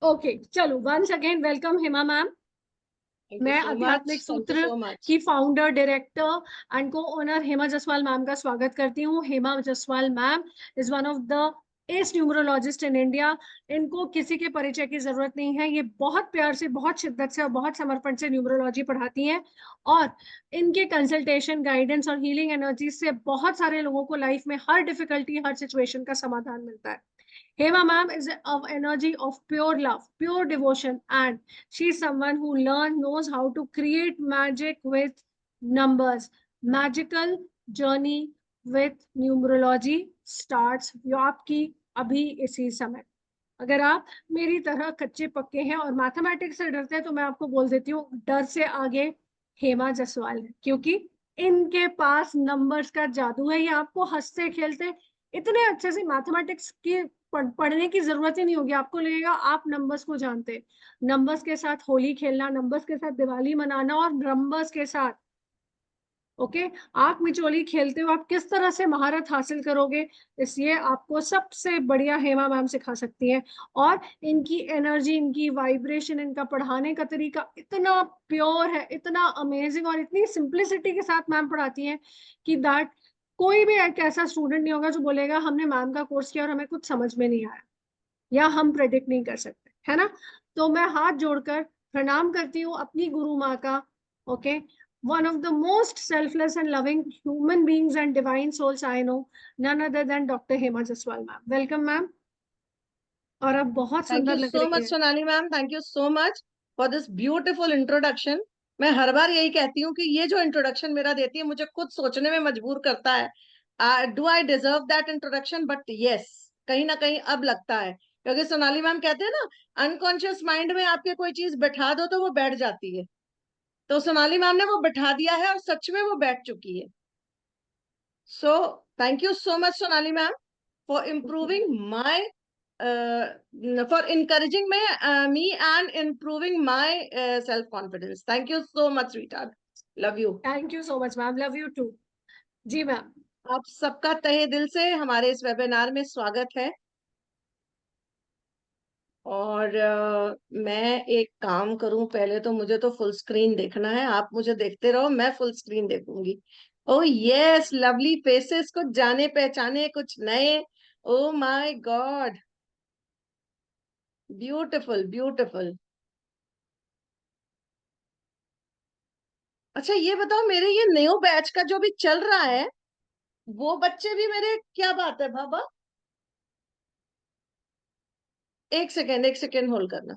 Okay चलो, once again welcome Hema ma'am. Thank you मैं so much. Aadhyatmik thank you Sutra so much. की founder, director and co-owner Hema Jaswal ma'am का स्वागत करती हूँ। Hema Jaswal ma'am is one of the ace numerologist in India. इनको किसी के परिचय की जरूरत नहीं है। ये बहुत प्यार से, बहुत शिद्दत से और बहुत समर्पण से न्यूमरोलॉजी पढ़ाती हैं। और इनके कंसल्टेशन, गाइडेंस और हीलिंग एनर्जी से बहुत सारे लोगों को लाइफ में हर डिफिकल्टी, हर सिचुएशन का समाधान मिलता है। Hema ma'am is of energy of pure love, pure devotion, and she's someone who knows how to create magic with numbers. Magical journey with numerology starts जो आपकी अभी इसी समय। अगर आप मेरी तरह कच्चे पक्के हैं और मैथमेटिक्स से डरते हैं, तो मैं आपको बोल देती हूँ, डर से आगे हेमा जसवाल है, क्योंकि इनके पास नंबर्स का जादू है। ये आपको हंसते खेलते इतने अच्छे से मैथमेटिक्स की पढ़ने की जरूरत ही नहीं होगी। आपको लगेगा आप नंबर्स को जानते। नंबर्स के साथ होली खेलना, नंबर्स के साथ दिवाली मनाना और नंबर्स के साथ ओके आंख मिचोली खेलते हो, आप किस तरह से महारत हासिल करोगे, इसलिए आपको सबसे बढ़िया हेमा मैम सिखा सकती हैं। और इनकी एनर्जी, इनकी वाइब्रेशन, इनका पढ़ाने का तरीका इतना प्योर है, इतना अमेजिंग, और इतनी सिंप्लिसिटी के साथ मैम पढ़ाती हैं कि दैट कोई भी एक ऐसा स्टूडेंट नहीं होगा जो बोलेगा हमने मैम का कोर्स किया और हमें कुछ समझ में नहीं आया, या हम प्रेडिक्ट नहीं कर सकते, है ना। तो मैं हाथ जोड़कर प्रणाम करती हूँ अपनी गुरु माँ का। Okay, one of the most selfless and loving human beings and divine souls I know, none other than doctor Hema Jaswal ma'am. Welcome ma'am, और आप बहुत थैंक सुंदर यू लग सो रही मच है। Sonali ma'am. Thank you so much for this beautiful introduction. मैं हर बार यही कहती हूँ कि ये जो इंट्रोडक्शन मेरा देती है मुझे खुद सोचने में मजबूर करता है, do I deserve that introduction, but yes, कहीं ना कहीं अब लगता है, क्योंकि सोनाली मैम कहते हैं ना, अनकॉन्शियस माइंड में आपके कोई चीज बैठा दो तो वो बैठ जाती है। तो सोनाली मैम ने वो बैठा दिया है और सच में वो बैठ चुकी है। So thank you so much Sonali ma'am for improving my for encouraging me and improving my self confidence. Thank you so much sweetheart. Love you. Thank you so much ma'am, love you too. जी ma'am. आप सबका तहे दिल से हमारे इस webinar में स्वागत है। और मैं एक काम करूं, पहले तो मुझे तो फुल स्क्रीन देखना है। आप मुझे देखते रहो, मैं फुल स्क्रीन देखूंगी। ओ यस, लवली फेसेस, कुछ जाने पहचाने, कुछ नए। Oh my God, beautiful beautiful. अच्छा ये बताओ, मेरे ये न्यू बैच का जो भी चल रहा है, वो बच्चे भी मेरे, क्या बात है बाबा, एक सेकेंड होल्ड करना।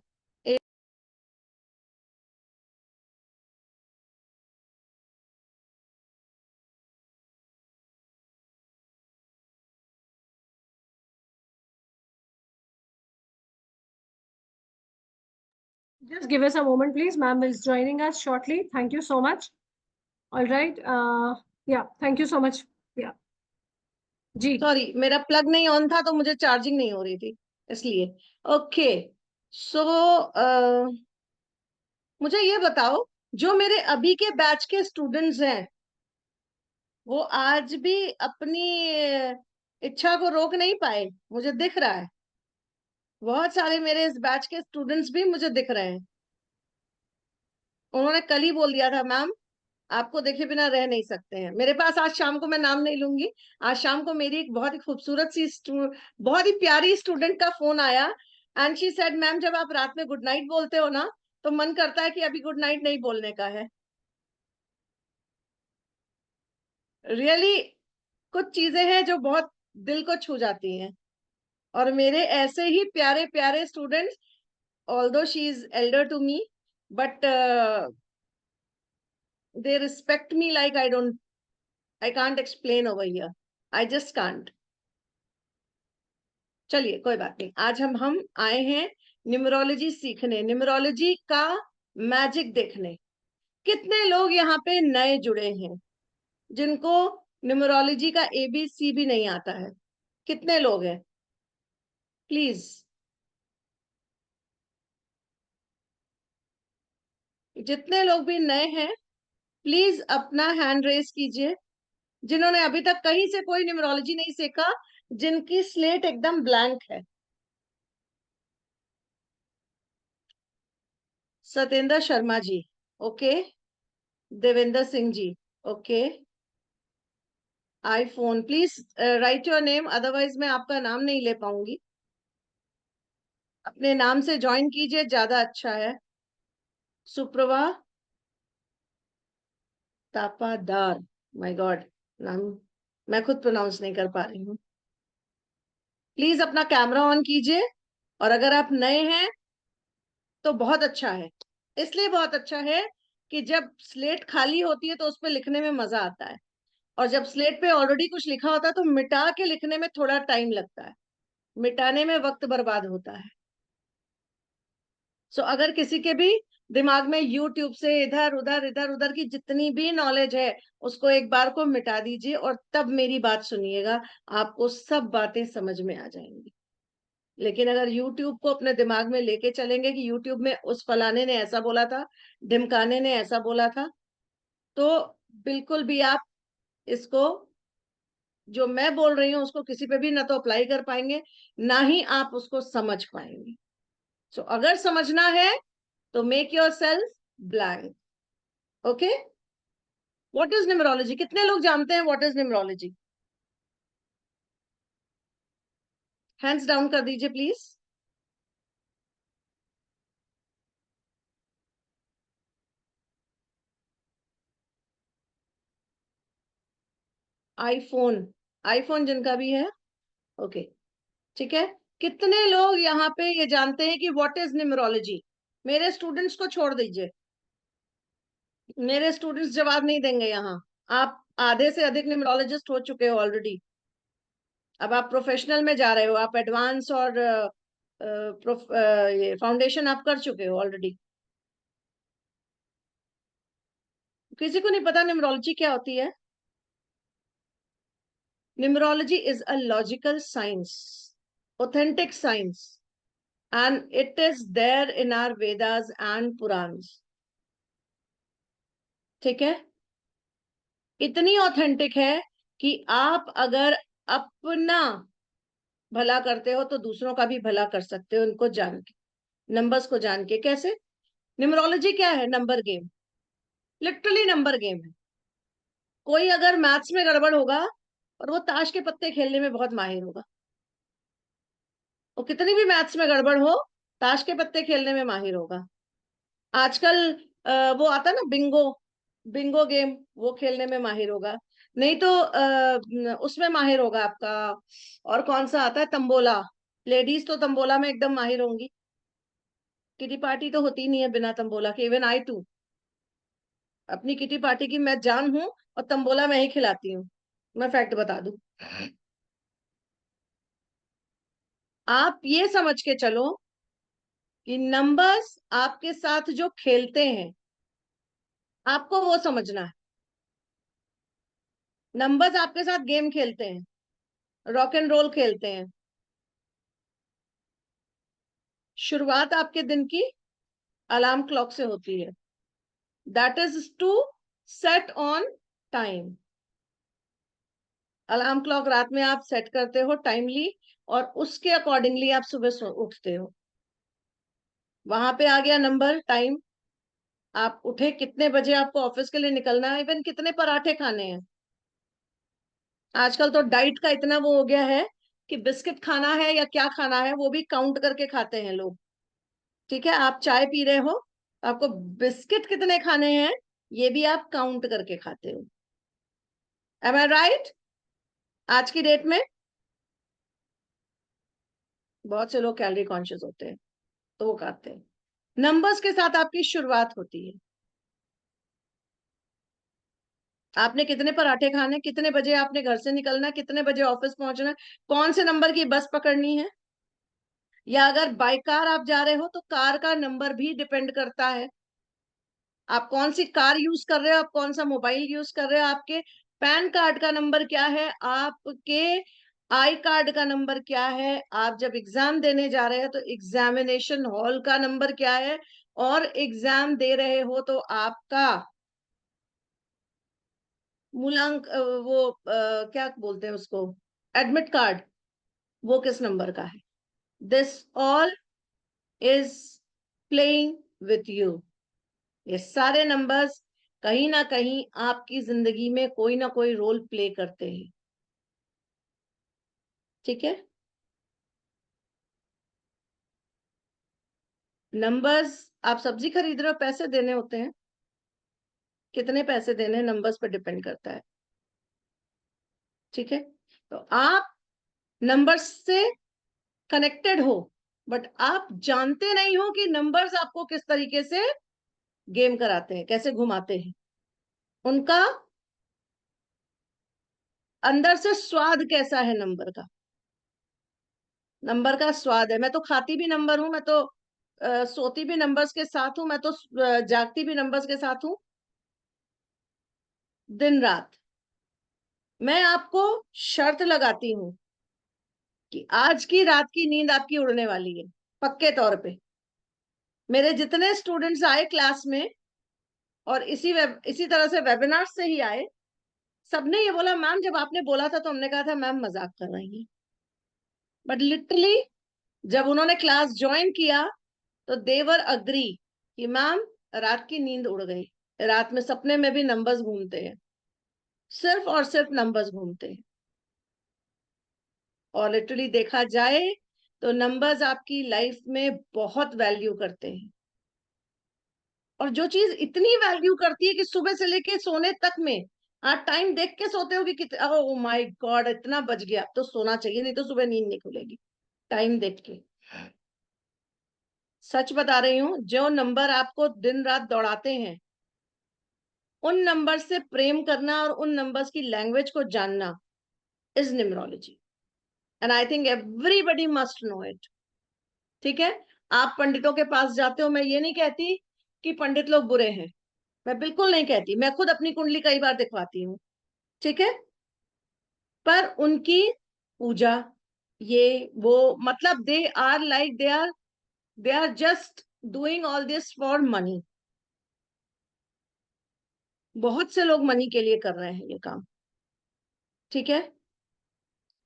Just give us a moment please, ma'am is joining us shortly. Thank you so much. All right, yeah, thank you so much. Yeah, जी। सॉरी, मेरा प्लग नहीं ऑन था तो मुझे चार्जिंग नहीं हो रही थी, इसलिए। ओके, सो मुझे ये बताओ, जो मेरे अभी के बैच के स्टूडेंट्स हैं, वो आज भी अपनी इच्छा को रोक नहीं पाए, मुझे दिख रहा है। बहुत सारे मेरे इस बैच के स्टूडेंट्स भी मुझे दिख रहे हैं। उन्होंने कल ही बोल दिया था मैम, आपको देखे बिना रह नहीं सकते हैं। मेरे पास आज शाम को, मैं नाम नहीं लूंगी, आज शाम को मेरी एक बहुत ही खूबसूरत सी बहुत ही प्यारी स्टूडेंट का फोन आया। एंड शी सेड मैम, जब आप रात में गुड नाइट बोलते हो ना, तो मन करता है कि अभी गुड नाइट नहीं बोलने का है। रियली कुछ चीजें हैं जो बहुत दिल को छू जाती हैं। और मेरे ऐसे ही प्यारे प्यारे students, although she is elder to me, but they respect me like I can't explain over here. I just can't. चलिए कोई बात नहीं, आज हम आए हैं न्यूमरोलॉजी सीखने, न्यूमरोलॉजी का मैजिक देखने। कितने लोग यहाँ पे नए जुड़े हैं जिनको न्यूमरोलॉजी का एबीसी भी नहीं आता है? कितने लोग हैं? प्लीज, जितने लोग भी नए हैं, प्लीज अपना हैंड रेस कीजिए। जिन्होंने अभी तक कहीं से कोई न्यूमरोलॉजी नहीं सीखा, जिनकी स्लेट एकदम ब्लैंक है। Satyendra Sharma ji, okay. Devendra Singh ji, okay. IPhone, please write your name, otherwise मैं आपका नाम नहीं ले पाऊंगी। अपने नाम से ज्वाइन कीजिए, ज्यादा अच्छा है। सुप्रभा तापादार, माय गॉड, नाम मैं खुद प्रोनाउंस नहीं कर पा रही हूँ। प्लीज अपना कैमरा ऑन कीजिए। और अगर आप नए हैं तो बहुत अच्छा है। इसलिए बहुत अच्छा है कि जब स्लेट खाली होती है तो उस पर लिखने में मजा आता है, और जब स्लेट पे ऑलरेडी कुछ लिखा होता है तो मिटा के लिखने में थोड़ा टाइम लगता है, मिटाने में वक्त बर्बाद होता है। सो अगर किसी के भी दिमाग में यूट्यूब से इधर उधर की जितनी भी नॉलेज है, उसको एक बार को मिटा दीजिए और तब मेरी बात सुनिएगा। आपको सब बातें समझ में आ जाएंगी। लेकिन अगर यूट्यूब को अपने दिमाग में लेके चलेंगे कि यूट्यूब में उस फलाने ने ऐसा बोला था, ढिमकाने ने ऐसा बोला था, तो बिल्कुल भी आप इसको, जो मैं बोल रही हूँ उसको किसी पे भी ना तो अप्लाई कर पाएंगे, ना ही आप उसको समझ पाएंगे। सो अगर समझना है तो make your self blank. Okay, what is numerology? कितने लोग जानते हैं what is numerology? Hands down कर दीजिए प्लीज। आईफोन, आईफोन जिनका भी है, ओके, ठीक है। कितने लोग यहाँ पे ये जानते हैं कि व्हाट इज न्यूमरोलॉजी? मेरे स्टूडेंट्स को छोड़ दीजिए, मेरे स्टूडेंट्स जवाब नहीं देंगे यहाँ। आप आधे से अधिक न्यूमरोलॉजिस्ट हो चुके हो ऑलरेडी। अब आप प्रोफेशनल में जा रहे हो, आप एडवांस और ये फाउंडेशन आप कर चुके हो ऑलरेडी। किसी को नहीं पता न्यूमरोलॉजी क्या होती है? Numerology is a logical science, authentic science, and it is there in our Vedas and Purans. ठीक है, इतनी ऑथेंटिक है कि आप अगर अपना भला करते हो तो दूसरों का भी भला कर सकते हो उनको जान के, नंबर्स को जान के। कैसे? न्यूमरोलॉजी क्या है? Number game, literally number game है। कोई अगर मैथ्स में गड़बड़ होगा और वो ताश के पत्ते खेलने में बहुत माहिर होगा, वो कितनी भी मैथ्स में गड़बड़ हो, ताश के पत्ते खेलने में माहिर होगा। आजकल वो आता है ना बिंगो, बिंगो गेम, वो खेलने में माहिर होगा। नहीं तो उसमें माहिर होगा आपका। और कौन सा आता है? तंबोला। लेडीज तो तंबोला में एकदम माहिर होंगी। किटी पार्टी तो होती नहीं है बिना तंबोला के, इवन आई टू। अपनी किटी पार्टी की मैं जान हूं, और तंबोला मैं ही खिलाती हूँ, मैं फैक्ट बता दूं। आप ये समझ के चलो कि नंबर्स आपके साथ जो खेलते हैं, आपको वो समझना है। नंबर्स आपके साथ गेम खेलते हैं, रॉक एंड रोल खेलते हैं। शुरुआत आपके दिन की अलार्म क्लॉक से होती है, that is to set on time. Alarm clock रात में आप सेट करते हो टाइमली, और उसके अकॉर्डिंगली आप सुबह उठते हो। वहां पे आ गया नंबर टाइम। आप उठे कितने बजे, आपको ऑफिस के लिए निकलना है, इवन कितने पराठे खाने हैं। आजकल तो डाइट का इतना वो हो गया है कि बिस्किट खाना है या क्या खाना है वो भी काउंट करके खाते हैं लोग। ठीक है, आप चाय पी रहे हो, आपको बिस्किट कितने खाने हैं ये भी आप काउंट करके खाते हो। एम आई राइट? आज की डेट में बहुत से लोग कैलोरी कॉन्शियस होते हैं, तो वो खाते हैं। नंबर्स के साथ आपकी शुरुआत होती है। आपने कितने पराठे खाने, कितने बजे आपने घर से निकलना, कितने बजे ऑफिस पहुंचना, कौन से नंबर की बस पकड़नी है, या अगर बाय कार आप जा रहे हो तो कार का नंबर भी डिपेंड करता है। आप कौन सी कार यूज कर रहे हो, आप कौन सा मोबाइल यूज कर रहे हो, आपके पैन कार्ड का नंबर क्या है, आपके आई कार्ड का नंबर क्या है, आप जब एग्जाम देने जा रहे हो तो एग्जामिनेशन हॉल का नंबर क्या है, और एग्जाम दे रहे हो तो आपका मूलांक वो क्या बोलते हैं उसको, एडमिट कार्ड, वो किस नंबर का है। This all is playing with you. ये सारे नंबर्स कहीं ना कहीं आपकी जिंदगी में कोई ना कोई रोल प्ले करते हैं। ठीक है, नंबर्स, आप सब्जी खरीद रहे हो, पैसे देने होते हैं, कितने पैसे देने हैं नंबर्स पर डिपेंड करता है। ठीक है, तो आप नंबर्स से कनेक्टेड हो, बट आप जानते नहीं हो कि नंबर्स आपको किस तरीके से गेम कराते हैं, कैसे घुमाते हैं। उनका अंदर से स्वाद कैसा है नंबर का, नंबर का स्वाद है। मैं तो खाती भी नंबर हूं, मैं तो सोती भी नंबर्स के साथ हूं, मैं तो जागती भी नंबर्स के साथ हूं, दिन रात। मैं आपको शर्त लगाती हूँ कि आज की रात की नींद आपकी उड़ने वाली है, पक्के तौर पे। मेरे जितने स्टूडेंट्स आए क्लास में, और इसी तरह से वेबिनार से ही आए, सबने ये बोला, मैम जब आपने बोला था तो हमने कहा था मैम मजाक कर रही हैं, बट लिटरली जब उन्होंने क्लास ज्वाइन किया तो देवर अग्री कि मैम रात की नींद उड़ गई। रात में सपने में भी नंबर्स घूमते हैं, सिर्फ और सिर्फ नंबर्स घूमते हैं। और लिटरली देखा जाए तो नंबर्स आपकी लाइफ में बहुत वैल्यू करते हैं। और जो चीज इतनी वैल्यू करती है कि सुबह से लेके सोने तक में आप टाइम देख के सोते हो कि कितना, ओ माय गॉड इतना बज गया, अब तो सोना चाहिए नहीं तो सुबह नींद नहीं खुलेगी, टाइम देख के। सच बता रही हूँ, जो नंबर आपको दिन रात दौड़ाते हैं, उन नंबर से प्रेम करना और उन नंबर्स की लैंग्वेज को जानना is numerology, and I think everybody must know it. ठीक है, आप पंडितों के पास जाते हो, मैं ये नहीं कहती कि पंडित लोग बुरे हैं, मैं बिल्कुल नहीं कहती, मैं खुद अपनी कुंडली कई बार दिखवाती हूँ। ठीक है, पर उनकी पूजा, ये वो, मतलब they are like they are just doing all this for money. बहुत से लोग मनी के लिए कर रहे हैं ये काम। ठीक है,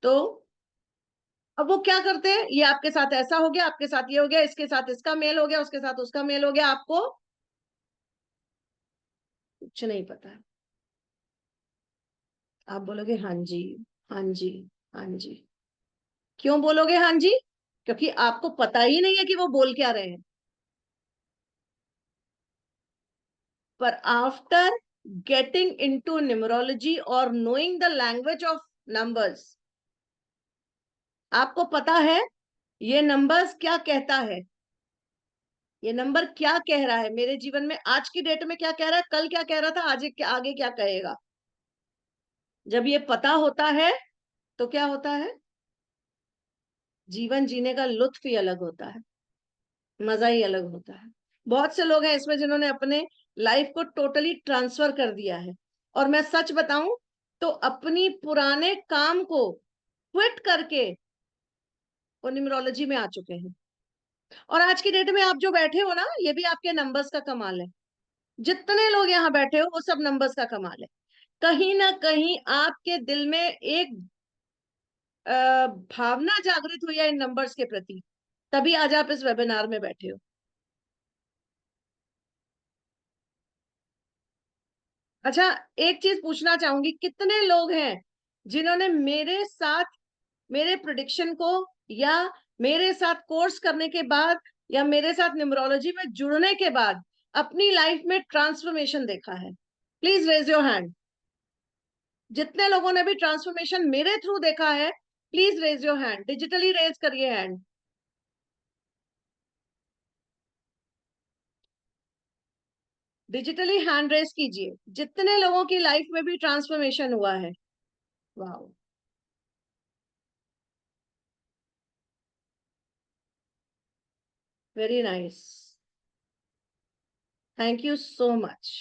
तो अब वो क्या करते हैं, ये आपके साथ ऐसा हो गया, आपके साथ ये हो गया, इसके साथ इसका मेल हो गया, उसके साथ उसका मेल हो गया, आपको कुछ नहीं पता है। आप बोलोगे हाँ जी, हाँ जी, हाँ जी। क्यों बोलोगे हाँ जी? क्योंकि आपको पता ही नहीं है कि वो बोल क्या रहे हैं। पर आफ्टर गेटिंग इनटू न्यूमरोलॉजी और knowing the language of numbers, आपको पता है ये नंबर्स क्या कहता है, ये नंबर क्या कह रहा है मेरे जीवन में, आज की डेट में क्या कह रहा है, कल क्या कह रहा था, आगे क्या कहेगा। जब ये पता होता है तो क्या होता है, जीवन जीने का लुत्फ ही अलग होता है, मजा ही अलग होता है। बहुत से लोग हैं इसमें जिन्होंने अपने लाइफ को टोटली ट्रांसफर कर दिया है। और मैं सच बताऊं तो अपनी पुराने काम को क्विट करके वो न्यूमरोलॉजी में आ चुके हैं। और आज की डेट में आप जो बैठे हो ना, ये भी आपके नंबर्स का कमाल है। जितने लोग यहाँ बैठे हो वो सब नंबर्स का कमाल है। कहीं ना कहीं आपके दिल में एक भावना जागृत हुई है इन नंबर्स के प्रति, तभी आज आप इस वेबिनार में बैठे हो। अच्छा, एक चीज पूछना चाहूंगी, कितने लोग हैं जिन्होंने मेरे साथ, मेरे प्रिडिक्शन को, या मेरे साथ कोर्स करने के बाद, या मेरे साथ न्यूमरोलॉजी में जुड़ने के बाद अपनी लाइफ में ट्रांसफॉर्मेशन देखा है? Please raise your hand. जितने लोगों ने भी ट्रांसफॉर्मेशन मेरे थ्रू देखा है, please raise your hand, digitally raise करिए हैंड। डिजिटली हैंड रेज कीजिए जितने लोगों की लाइफ में भी ट्रांसफॉर्मेशन हुआ है। वाह, very nice, thank you so much.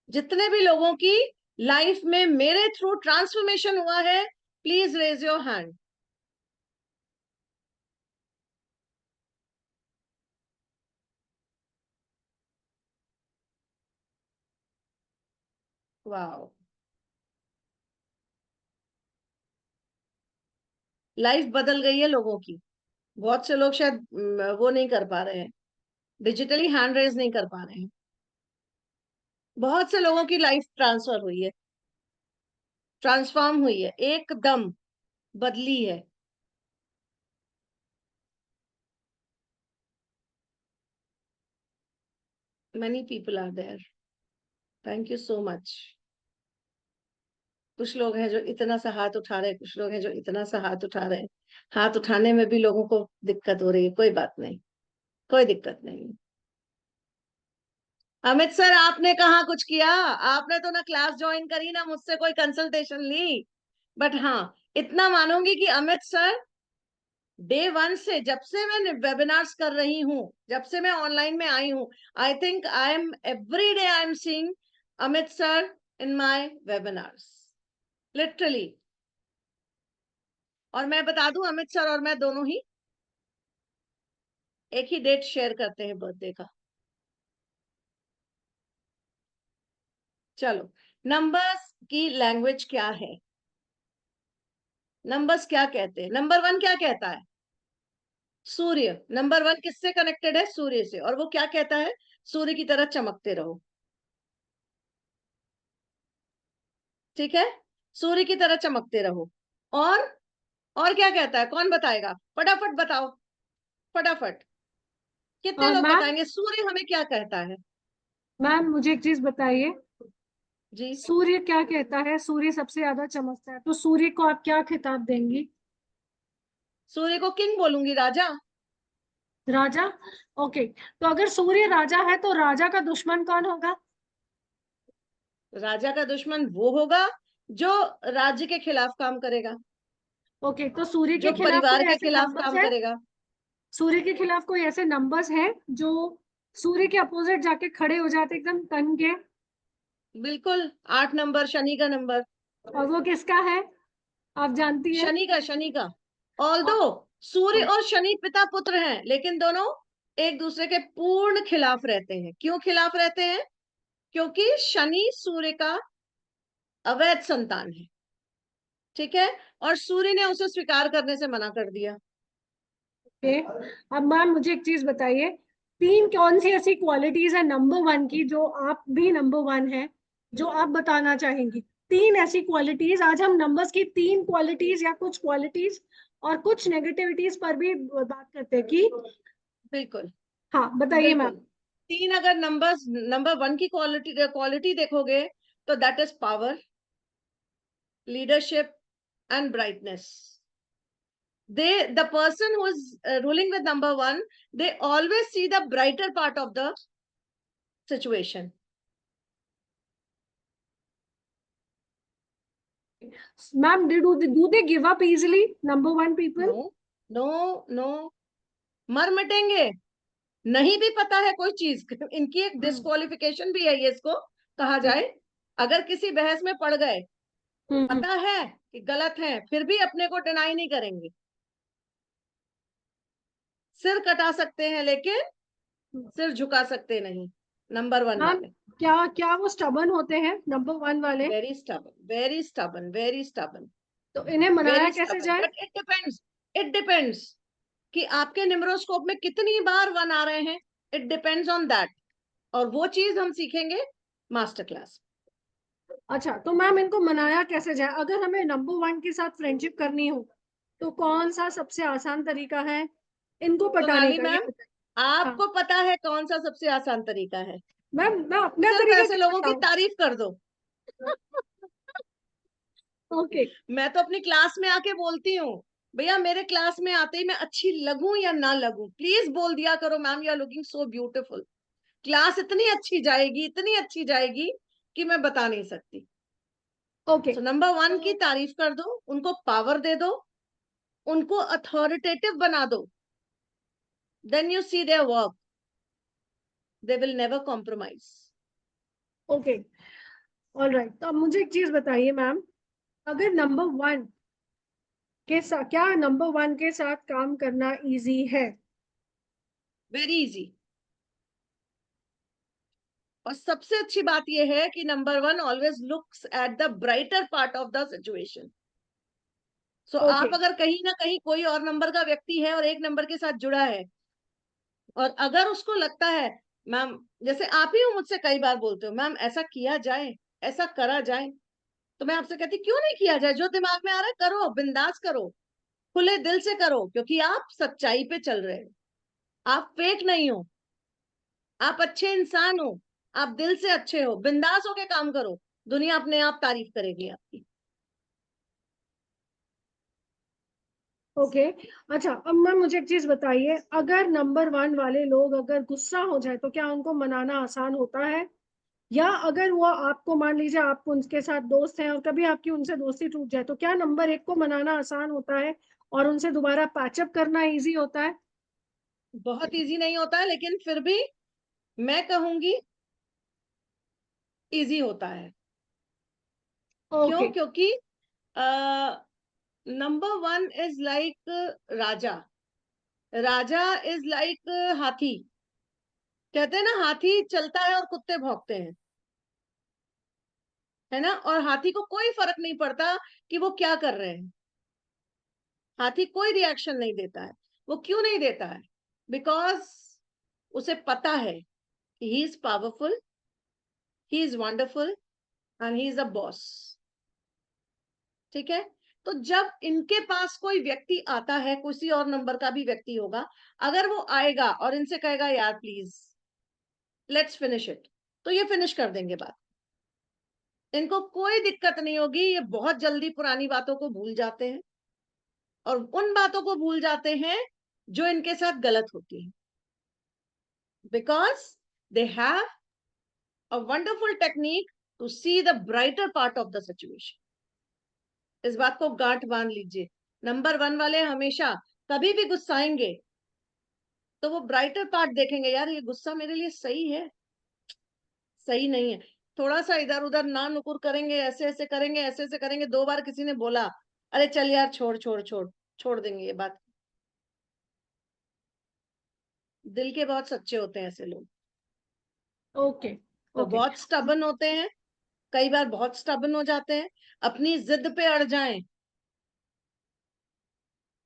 जितने भी लोगों की लाइफ में मेरे थ्रू ट्रांसफॉर्मेशन हुआ है, प्लीज रेज योर हैंड। वाह, लाइफ बदल गई है लोगों की। बहुत से लोग शायद वो नहीं कर पा रहे हैं, डिजिटली हैंड रेज नहीं कर पा रहे हैं। बहुत से लोगों की लाइफ ट्रांसफर हुई है, ट्रांसफॉर्म हुई है, एकदम बदली है। many people are there, thank you so much। कुछ लोग हैं जो इतना सा हाथ उठा रहे हैं, कुछ लोग हैं जो इतना सा हाथ उठा रहे हैं। हाथ उठाने में भी लोगों को दिक्कत हो रही है, कोई बात नहीं, कोई दिक्कत नहीं। अमित सर, आपने कहाँ कुछ किया? आपने तो ना क्लास ज्वाइन करी, ना मुझसे कोई कंसल्टेशन ली। बट हाँ, इतना मानूंगी कि अमित सर डे वन से, जब से मैं वेबिनार्स कर रही हूँ, जब से मैं ऑनलाइन में आई हूँ, I think I am every day I am seeing Amit sir in my webinars, literally. और मैं बता दूं, अमित सर और मैं दोनों ही एक ही डेट शेयर करते हैं बर्थडे का। चलो, नंबर्स की लैंग्वेज क्या है? नंबर्स क्या कहते हैं? नंबर वन क्या कहता है? सूर्य। नंबर वन किससे कनेक्टेड है? सूर्य से। और वो क्या कहता है? सूर्य की तरह चमकते रहो। ठीक है, सूर्य की तरह चमकते रहो। और और क्या कहता है? कौन बताएगा? फटाफट बताओ, फटाफट। कितने लोग मैम, बताएंगे सूर्य हमें क्या कहता है? मैम मुझे एक चीज बताइए, जी, सूर्य क्या कहता है? सूर्य सबसे ज्यादा चमकता है, तो सूर्य को आप क्या खिताब देंगी? सूर्य को किंग बोलूंगी, राजा। राजा। ओके, तो अगर सूर्य राजा है तो राजा का दुश्मन कौन होगा? राजा का दुश्मन वो होगा जो राज्य के खिलाफ काम करेगा, ओके, तो सूर्य के जो खिलाफ परिवार कोई के ऐसे खिलाफ नंबर्स काम है? करेगा। सूर्य के खिलाफ कोई ऐसे नंबर्स हैं जो सूर्य के अपोजिट जाके खड़े हो जाते एकदम तन के? बिल्कुल, 8 नंबर शनि का नंबर। और वो किसका है, आप जानती है? शनि का, शनि का। ऑल दो और- सूर्य और शनि पिता पुत्र हैं, लेकिन दोनों एक दूसरे के पूर्ण खिलाफ रहते हैं। क्यों खिलाफ रहते हैं? क्योंकि शनि सूर्य का अवैध संतान है। ठीक है, और सूर्य ने उसे स्वीकार करने से मना कर दिया। ओके, अब मैम मुझे एक चीज बताइए, तीन कौन सी ऐसी क्वालिटीज है नंबर वन की, जो आप भी नंबर वन है, जो आप बताना चाहेंगी? तीन ऐसी क्वालिटीज, आज हम नंबर्स की तीन क्वालिटीज या कुछ क्वालिटीज और कुछ नेगेटिविटीज पर भी बात करते हैं कि। बिल्कुल, हाँ बताइए बिल्कुल। मैम। तीन अगर नंबर्स, नंबर वन की क्वालिटी क्वालिटी देखोगे, तो that is power, leadership and brightness. The person who is ruling with number one, they always see the brighter part of the situation. Ma'am, do they give up easily, number one people? No, no, no, मर मिटेंगे। नहीं भी पता है कोई चीज, इनकी एक हम्म disqualification भी है, ये इसको कहा हम्म जाए। अगर किसी बहस में पड़ गए, हम्म। पता है कि गलत है, फिर भी अपने को डिनाई नहीं करेंगे। सिर कटा सकते हैं, लेकिन सिर झुका सकते नहीं, नंबर वन मैम, वाले। क्या क्या वो स्टबन होते हैं नंबर वन वाले? Very stubborn, very stubborn, very stubborn, तो इन्हें मनाया वेरी कैसे स्टबन। जाए? But it depends, it depends कि आपके निम्रोस्कोप में कितनी बार वन आ रहे हैं। It depends on that. और वो चीज हम सीखेंगे मास्टर क्लास। अच्छा, तो मैम इनको मनाया कैसे जाए? अगर हमें नंबर वन के साथ फ्रेंडशिप करनी हो तो कौन सा सबसे आसान तरीका है इनको पटाने सोनाली का, ये मैम, बताइए। हाँ आपको पता है कौन सा सबसे आसान तरीका है? मैम, मैं अपना सिर्फ तरीका ऐसे क्यों लोगों की बताऊं? तारीफ कर दो। ओके। मैं तो अपनी क्लास में आके बोलती हूँ, भैया मेरे क्लास में आते ही मैं अच्छी लगूं या ना लगूं, प्लीज बोल दिया करो, ma'am you are looking so beautiful. Class इतनी अच्छी जाएगी, इतनी अच्छी जाएगी कि मैं बता नहीं सकती। ओके। तो नंबर वन की तारीफ कर दो, उनको पावर दे दो, उनको अथॉरिटेटिव बना दो। Then you see their work, they will never compromise. Okay, alright, तो अब मुझे एक चीज बताइए मैम, अगर नंबर वन के साथ, क्या नंबर वन के साथ काम करना इजी है? Very easy. और सबसे अच्छी बात यह है कि number one always looks at the brighter part of the situation. So okay. आप अगर कहीं ना कहीं कोई और नंबर का व्यक्ति है और एक नंबर के साथ जुड़ा है, और अगर उसको लगता है मैम, जैसे आप ही हो मुझसे कई बार बोलते हो मैम ऐसा किया जाए, ऐसा करा जाए, तो मैं आपसे कहती क्यों नहीं किया जाए, जो दिमाग में आ रहा है करो, बिंदास करो, खुले दिल से करो, क्योंकि आप सच्चाई पे चल रहे हो, आप फेक नहीं हो, आप अच्छे इंसान हो, आप दिल से अच्छे हो, बिंदास होके काम करो, दुनिया अपने आप तारीफ करेगी आपकी। ओके अच्छा, अब मैम मुझे एक चीज बताइए, अगर नंबर वन वाले लोग अगर गुस्सा हो जाए तो क्या उनको मनाना आसान होता है? या अगर वो आपको, मान लीजिए आप उनके साथ दोस्त हैं और कभी आपकी उनसे दोस्ती टूट जाए, तो क्या नंबर एक को मनाना आसान होता है और उनसे दोबारा पैचअप करना इजी होता है? बहुत इजी नहीं होता है, लेकिन फिर भी मैं कहूंगी इजी होता है। ओके। क्यों? क्योंकि number one is like Raja, Raja is like हाथी। कहते हैं ना हाथी चलता है और कुत्ते भौंकते हैं, है ना, और हाथी को कोई फर्क नहीं पड़ता कि वो क्या कर रहे हैं, हाथी कोई रिएक्शन नहीं देता है। वो क्यों नहीं देता है? बिकॉज उसे पता है कि he is powerful, he is wonderful and he is a boss. ठीक है, तो जब इनके पास कोई व्यक्ति आता है, किसी और नंबर का भी व्यक्ति होगा, अगर वो आएगा और इनसे कहेगा यार प्लीज लेट्स फिनिश इट, तो ये फिनिश कर देंगे बात, इनको कोई दिक्कत नहीं होगी। ये बहुत जल्दी पुरानी बातों को भूल जाते हैं और उन बातों को भूल जाते हैं जो इनके साथ गलत होती है, because they have a wonderful technique to see the brighter part of the situation. इस बात को गांठ बांध लीजिए, नंबर वन वाले हमेशा कभी भी गुस्साएंगे तो वो ब्राइटर पार्ट देखेंगे, यार ये गुस्सा मेरे लिए सही है, सही नहीं है, थोड़ा सा इधर उधर ना नुकुर करेंगे, ऐसे ऐसे करेंगे, ऐसे ऐसे करेंगे, दो बार किसी ने बोला अरे चल यार छोड़ छोड़ छोड़, छोड़ देंगे ये बात। दिल के बहुत सच्चे होते हैं ऐसे लोग। ओके। तो ओके। बहुत स्टबन होते हैं, कई बार बहुत स्टबन हो जाते हैं, अपनी जिद पे अड़ जाएं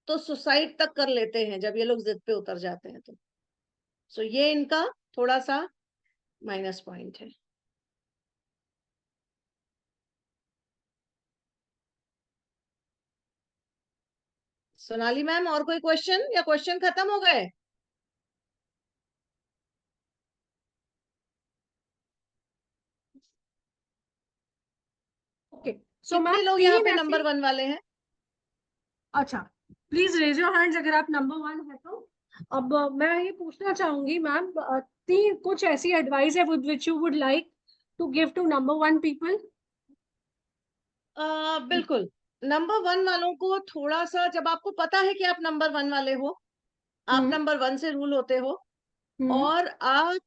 तो सुसाइड तक कर लेते हैं, जब ये लोग जिद पे उतर जाते हैं तो। सो ये इनका थोड़ा सा माइनस पॉइंट है। सोनाली मैम और कोई क्वेश्चन, या क्वेश्चन खत्म हो गए? ओके सो मैम कितने लोग यहाँ तीन पे ऐसी, नंबर वन वाले हैं? अच्छा प्लीज रेज योर हैंड्स अगर आप नंबर वन है तो। अब मैं ये पूछना चाहूंगी मैम, तीन कुछ ऐसी एडवाइस है which you would like to give to number one people? बिल्कुल। नंबर वन वालों को थोड़ा सा, जब आपको पता है कि आप नंबर वन वाले हो, आप हम्म। नंबर वन से रूल होते हो, हम्म। और आप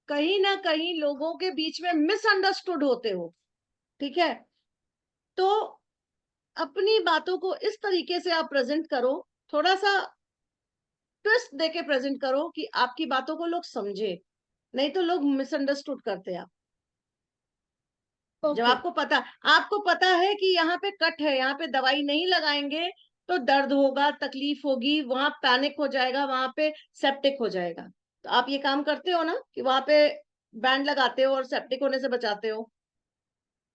कहीं ना कहीं लोगों के बीच में मिसअंडरस्टूड होते हो, ठीक है, तो अपनी बातों को इस तरीके से आप प्रेजेंट करो, थोड़ा सा ट्विस्ट देके प्रेजेंट करो कि आपकी बातों को लोग समझे, नहीं तो लोग मिसअंडरस्टूड करते हैं। जब ओके। आपको पता है कि यहाँ पे कट है, यहाँ पे दवाई नहीं लगाएंगे तो दर्द होगा, तकलीफ होगी, वहां पैनिक हो जाएगा, वहां पे सेप्टिक हो जाएगा, तो आप ये काम करते हो ना कि वहां पे बैंड लगाते हो और सेप्टिक होने से बचाते हो।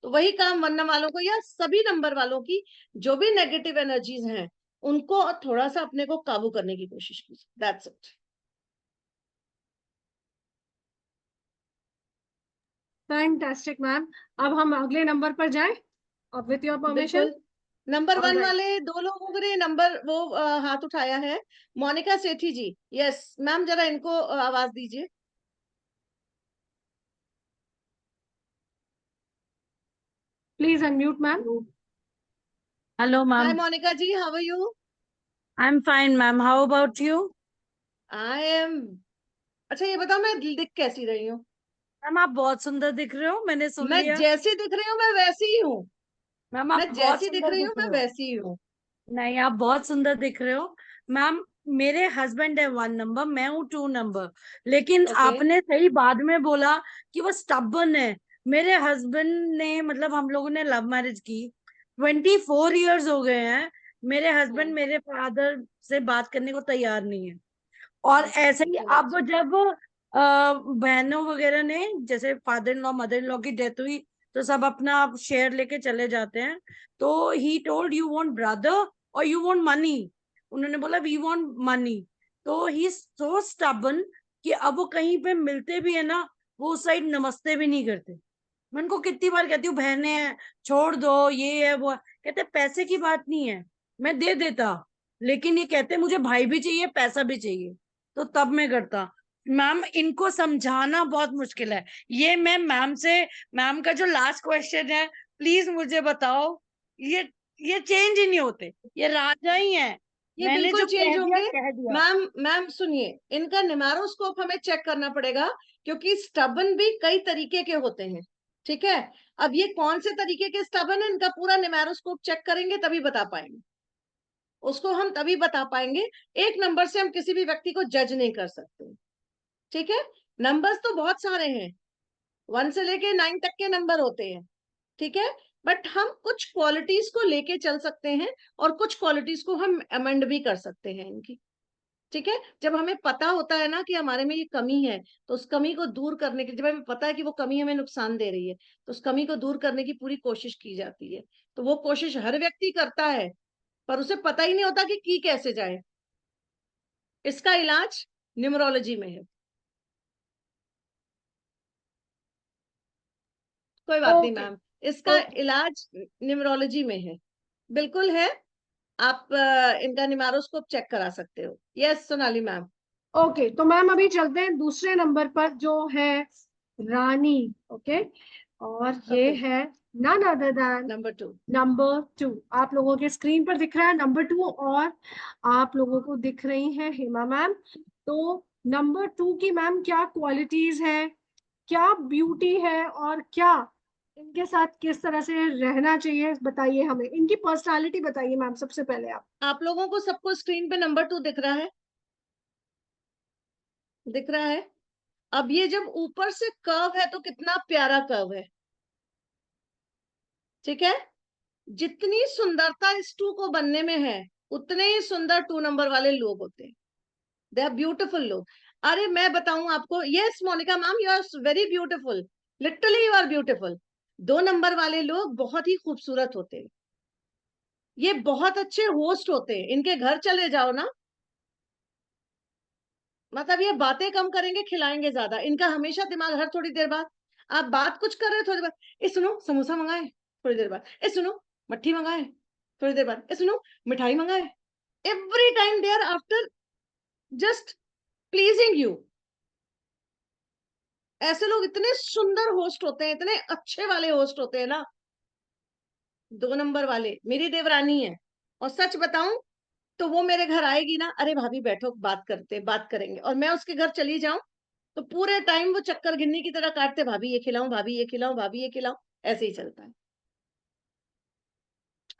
तो वही काम वन वालों को या सभी नंबर वालों की जो भी नेगेटिव एनर्जीज हैं उनको थोड़ा सा अपने को काबू करने की कोशिश कीजिए, दैट्स इट। Fantastic ma'am. अब हम अगले नंबर पर जाएं, अब विथ योर परमिशन। बिल्कुल। Number one alright. वाले दो लोगों ने नंबर वो हाथ उठाया है, मोनिका सेठी जी। यस मैम, जरा इनको आवाज दीजिए। Please unmute ma'am. Hello, hi ma'am. Monika ji, how are you? I'm fine, ma'am. How about you? I am, अच्छा ये बताओ मैं दिख कैसी रही हूँ? मैम आप बहुत सुंदर दिख रहे हो, मैंने सुन मैं लिया। जैसी दिख रही हूँ मैं वैसी ही हूँ, मैम आप मैं बहुत जैसी दिख सुंदर रही दिख हूँ मैं रहे हो। वैसी ही हूँ। नहीं, आप बहुत सुंदर दिख रहे हो। मैम मेरे हस्बैंड है वन नंबर, मैं हूँ टू नंबर, लेकिन ओके। आपने सही बाद में बोला कि वो स्टबर्न है। मेरे हस्बैंड ने, मतलब हम लोगों ने लव मैरिज की, 24 इयर्स हो गए हैं। मेरे हस्बैंड मेरे फादर से बात करने को तैयार नहीं है, और ऐसे ही अब जब बहनों वगैरह ने, जैसे father in law mother in law की डेथ हुई, तो सब अपना शेयर लेके चले जाते हैं। तो he told you want brother और यू वांट मनी। उन्होंने बोला वी वांट मनी। तो ही सो स्टबन कि अब वो कहीं पे मिलते भी है ना, वो उस साइड नमस्ते भी नहीं करते। मैं उनको कितनी बार कहती हूँ बहनें हैं, छोड़ दो, ये है वो है। कहते पैसे की बात नहीं है, मैं दे देता, लेकिन ये कहते मुझे भाई भी चाहिए, पैसा भी चाहिए, तो तब मैं करता। मैम इनको समझाना बहुत मुश्किल है। ये मैं मैम से, मैम का जो लास्ट क्वेश्चन है, प्लीज मुझे बताओ। ये ये चेंज ही नहीं होते, ये राजा ही है। ये मैंने बिल्कुल जो चेंज कह दिया होंगे। कह दिया। मैम मैम सुनिए, इनका निमारोस्कोप हमें चेक करना पड़ेगा, क्योंकि स्टबन भी कई तरीके के होते हैं। ठीक है, अब ये कौन से तरीके के स्टबन है, इनका पूरा निमारोस्कोप चेक करेंगे तभी बता पाएंगे। उसको हम तभी बता पाएंगे। एक नंबर से हम किसी भी व्यक्ति को जज नहीं कर सकते। ठीक है, नंबर्स तो बहुत सारे हैं, 1 से लेके 9 तक के नंबर होते हैं। ठीक है, बट हम कुछ क्वालिटीज को लेके चल सकते हैं और कुछ क्वालिटीज को हम अमेंड भी कर सकते हैं इनकी। ठीक है, जब हमें पता होता है ना कि हमारे में ये कमी है, तो उस कमी को दूर करने के, जब हमें पता है कि वो कमी हमें नुकसान दे रही है, तो उस कमी को दूर करने की पूरी कोशिश की जाती है। तो वो कोशिश हर व्यक्ति करता है, पर उसे पता ही नहीं होता कि की कैसे जाए। इसका इलाज न्यूमरोलॉजी में है। कोई बात नहीं ओके। मैम, इसका ओके। इलाज न्यूमरोलॉजी में है, बिल्कुल है। आप इनका निमारोस्कोप चेक करा सकते हो। Yes Sonali ma'am. ओके, तो मैम अभी चलते हैं दूसरे नंबर पर जो है रानी। ओके, और ये ओके, है none other than number 2। Number 2। आप लोगों के स्क्रीन पर दिख रहा है नंबर 2, और आप लोगों को दिख रही है हेमा मैम। तो नंबर 2 की मैम क्या क्वालिटीज है, क्या ब्यूटी है, और क्या इनके साथ किस तरह से रहना चाहिए, बताइए हमें। इनकी पर्सनालिटी बताइए मैम सबसे पहले आप। आप लोगों को सबको स्क्रीन पे नंबर 2 दिख रहा है? दिख रहा है? अब ये जब ऊपर से कर्व है तो कितना प्यारा कर्व है। ठीक है, जितनी सुंदरता इस 2 को बनने में है, उतने ही सुंदर 2 नंबर वाले लोग होते हैं। दे आर ब्यूटिफुल लोग। अरे मैं बताऊं आपको, yes Monika ma'am, you are very beautiful, literally you are beautiful. 2 number वाले लोग बहुत ही खूबसूरत होते हैं। ये बहुत अच्छे होस्ट होते हैं, इनके घर चले जाओ ना, मतलब ये बातें कम करेंगे, खिलाएंगे ज्यादा। इनका हमेशा दिमाग, हर थोड़ी देर बाद आप बात कुछ कर रहे हो, थोड़ी देर बाद ए सुनो समोसा मंगाए, थोड़ी देर बाद ए सुनो मट्ठी मंगाए, थोड़ी देर बाद ए सुनो मिठाई मंगाए। Every time they are after just pleasing you. ऐसे लोग इतने सुंदर होस्ट होते हैं, इतने अच्छे वाले होस्ट होते हैं ना। 2 नंबर वाले मेरी देवरानी है, और सच बताऊं तो वो मेरे घर आएगी ना, अरे भाभी बैठो बात करते बात करेंगे, और मैं उसके घर चली जाऊं तो पूरे टाइम वो चक्कर गिन्नी की तरह काटते, भाभी ये खिलाऊं, भाभी ये खिलाऊं, भाभी ये खिलाऊं, ऐसे ही चलता है।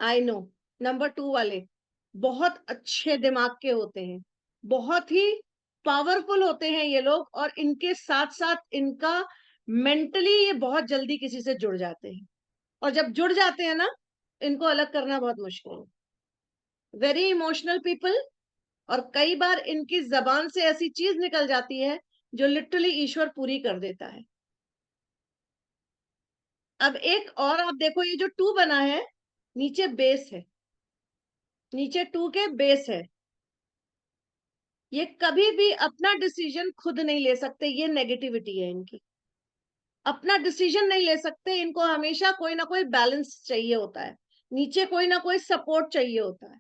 आई नो, नंबर 2 वाले बहुत अच्छे दिमाग के होते हैं, बहुत ही पावरफुल होते हैं ये लोग, और इनके साथ साथ इनका मेंटली ये बहुत जल्दी किसी से जुड़ जाते हैं, और जब जुड़ जाते हैं ना, इनको अलग करना बहुत मुश्किल है। वेरी इमोशनल पीपल, और कई बार इनकी जबान से ऐसी चीज निकल जाती है जो लिटरली ईश्वर पूरी कर देता है। अब एक और आप देखो, ये जो 2 बना है, नीचे बेस है, नीचे 2 के बेस है। ये कभी भी अपना डिसीजन खुद नहीं ले सकते, ये नेगेटिविटी है इनकी। अपना डिसीजन नहीं ले सकते, इनको हमेशा कोई ना कोई बैलेंस चाहिए होता है, नीचे कोई ना कोई सपोर्ट चाहिए होता है।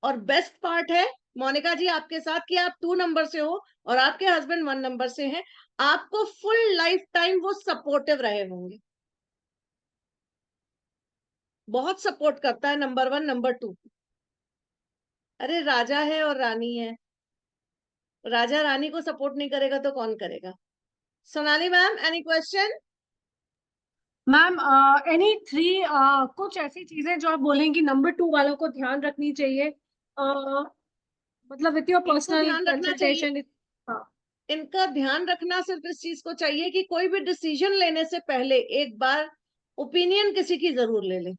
और बेस्ट पार्ट है मोनिका जी आपके साथ कि आप 2 नंबर से हो और आपके हस्बैंड 1 नंबर से हैं, आपको फुल लाइफ टाइम वो सपोर्टिव रहे होंगे। बहुत सपोर्ट करता है नंबर 1 नंबर 2। अरे राजा है और रानी है, राजा रानी को सपोर्ट नहीं करेगा तो कौन करेगा? Sonali ma'am, any question? Ma'am any three कुछ ऐसी चीजें जो आप बोलेंगी नंबर 2 वालों को ध्यान रखनी चाहिए, मतलब विथ योर इनको पर्सनल ध्यान रखना चाहिए, कंसल्टेशन। हाँ। इनका ध्यान रखना सिर्फ इस चीज को चाहिए कि कोई भी डिसीजन लेने से पहले एक बार ओपिनियन किसी की जरूर ले ले।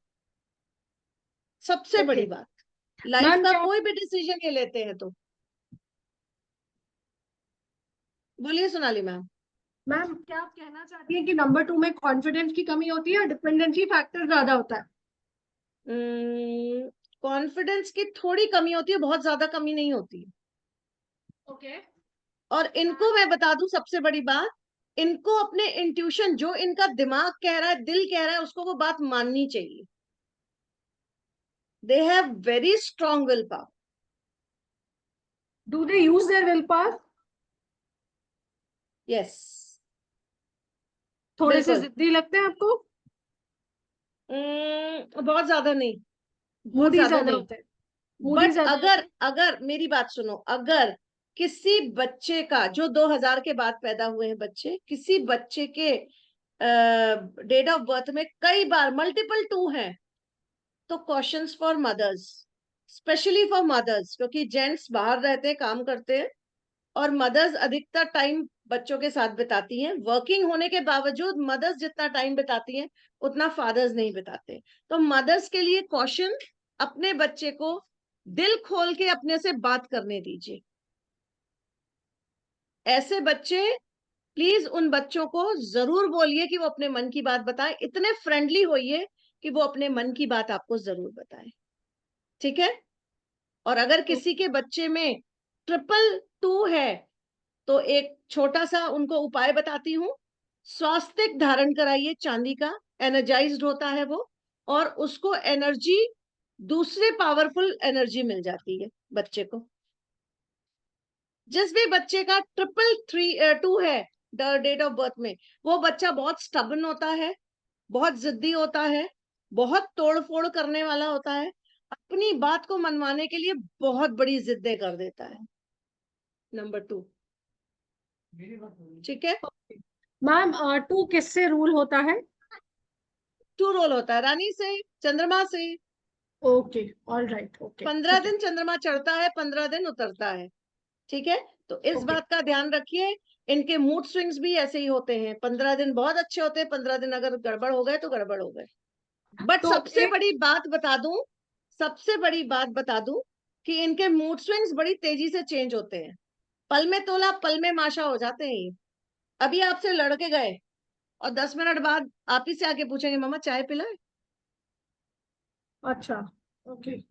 सबसे ओके बड़ी बात, लाइफ मैम, का क्या कोई भी डिसीजन ये लेते हैं तो। बोलिए सोनाली मैम। मैम क्या आप कहना चाहती हैं कि नंबर 2 में कॉन्फिडेंस की कमी होती है, डिपेंडेंसी फैक्टर ज्यादा होता है? कॉन्फिडेंस की थोड़ी कमी होती है, बहुत ज्यादा कमी नहीं होती। ओके। और इनको मैं बता दूं सबसे बड़ी बात, इनको अपने इंट्यूशन, जो इनका दिमाग कह रहा है, दिल कह रहा है, उसको वो बात माननी चाहिए। They have very strong will power. Do they use their will power? Yes, थोड़े से बिल्कुल। जिद्दी लगते हैं आपको? बहुत ज्यादा नहीं, बहुत मूडी ज्यादा ज्यादा नहीं। होते हैं? मूडी बट ज्यादा होते अगर हैं? अगर मेरी बात सुनो, अगर किसी बच्चे का, जो 2000 के बाद पैदा हुए हैं बच्चे, किसी बच्चे के डेट ऑफ बर्थ में कई बार मल्टीपल 2 हैं, तो questions for mothers, specially for mothers, क्योंकि जेंट्स बाहर रहते हैं, काम करते हैं, और मदर्स अधिकतर टाइम बच्चों के साथ बिताती हैं। वर्किंग होने के बावजूद मदर्स जितना टाइम बिताती हैं, उतना फादर्स नहीं बिताते। तो मदर्स के लिए क्वेश्चन, अपने बच्चे को दिल खोल के अपने से बात करने दीजिए। ऐसे बच्चे, प्लीज उन बच्चों को जरूर बोलिए कि वो अपने मन की बात बताएं, इतने फ्रेंडली होइए कि वो अपने मन की बात आपको जरूर बताएं। ठीक है? और अगर तो किसी के बच्चे में 222 है, तो एक छोटा सा उनको उपाय बताती हूँ। स्वास्तिक धारण कराइए चांदी का, एनर्जाइज्ड होता है वो, और उसको एनर्जी, दूसरे पावरफुल एनर्जी मिल जाती है बच्चे को। जिस भी बच्चे का 222 है डेट ऑफ बर्थ में, वो बच्चा बहुत स्टबन होता है, बहुत जिद्दी होता है, बहुत तोड़ फोड़ करने वाला होता है, अपनी बात को मनवाने के लिए बहुत बड़ी जिद्दें कर देता है। नंबर 2। ठीक है? मैम 2 किससे रूल होता है? 2 रोल होता है रानी से, चंद्रमा से। ओके, ऑल राइट, ओके, 15 ठीक है। दिन चंद्रमा चढ़ता है, 15 दिन उतरता है। ठीक है? तो इस ओके। बात का ध्यान रखिए। इनके मूड स्विंग्स भी ऐसे ही होते हैं, 15 दिन बहुत अच्छे होते हैं, 15 दिन अगर गड़बड़ हो गए तो गड़बड़ हो गए। बट तो सबसे एक बड़ी बात बता दूं, सबसे बड़ी बात बता दूं, कि इनके मूड स्विंग्स बड़ी तेजी से चेंज होते हैं। पल में तोला पल में माशा हो जाते हैं ये। अभी आपसे लड़के गए और 10 मिनट बाद आप ही से आके पूछेंगे, मम्मा चाय पिलाए। अच्छा, ओके।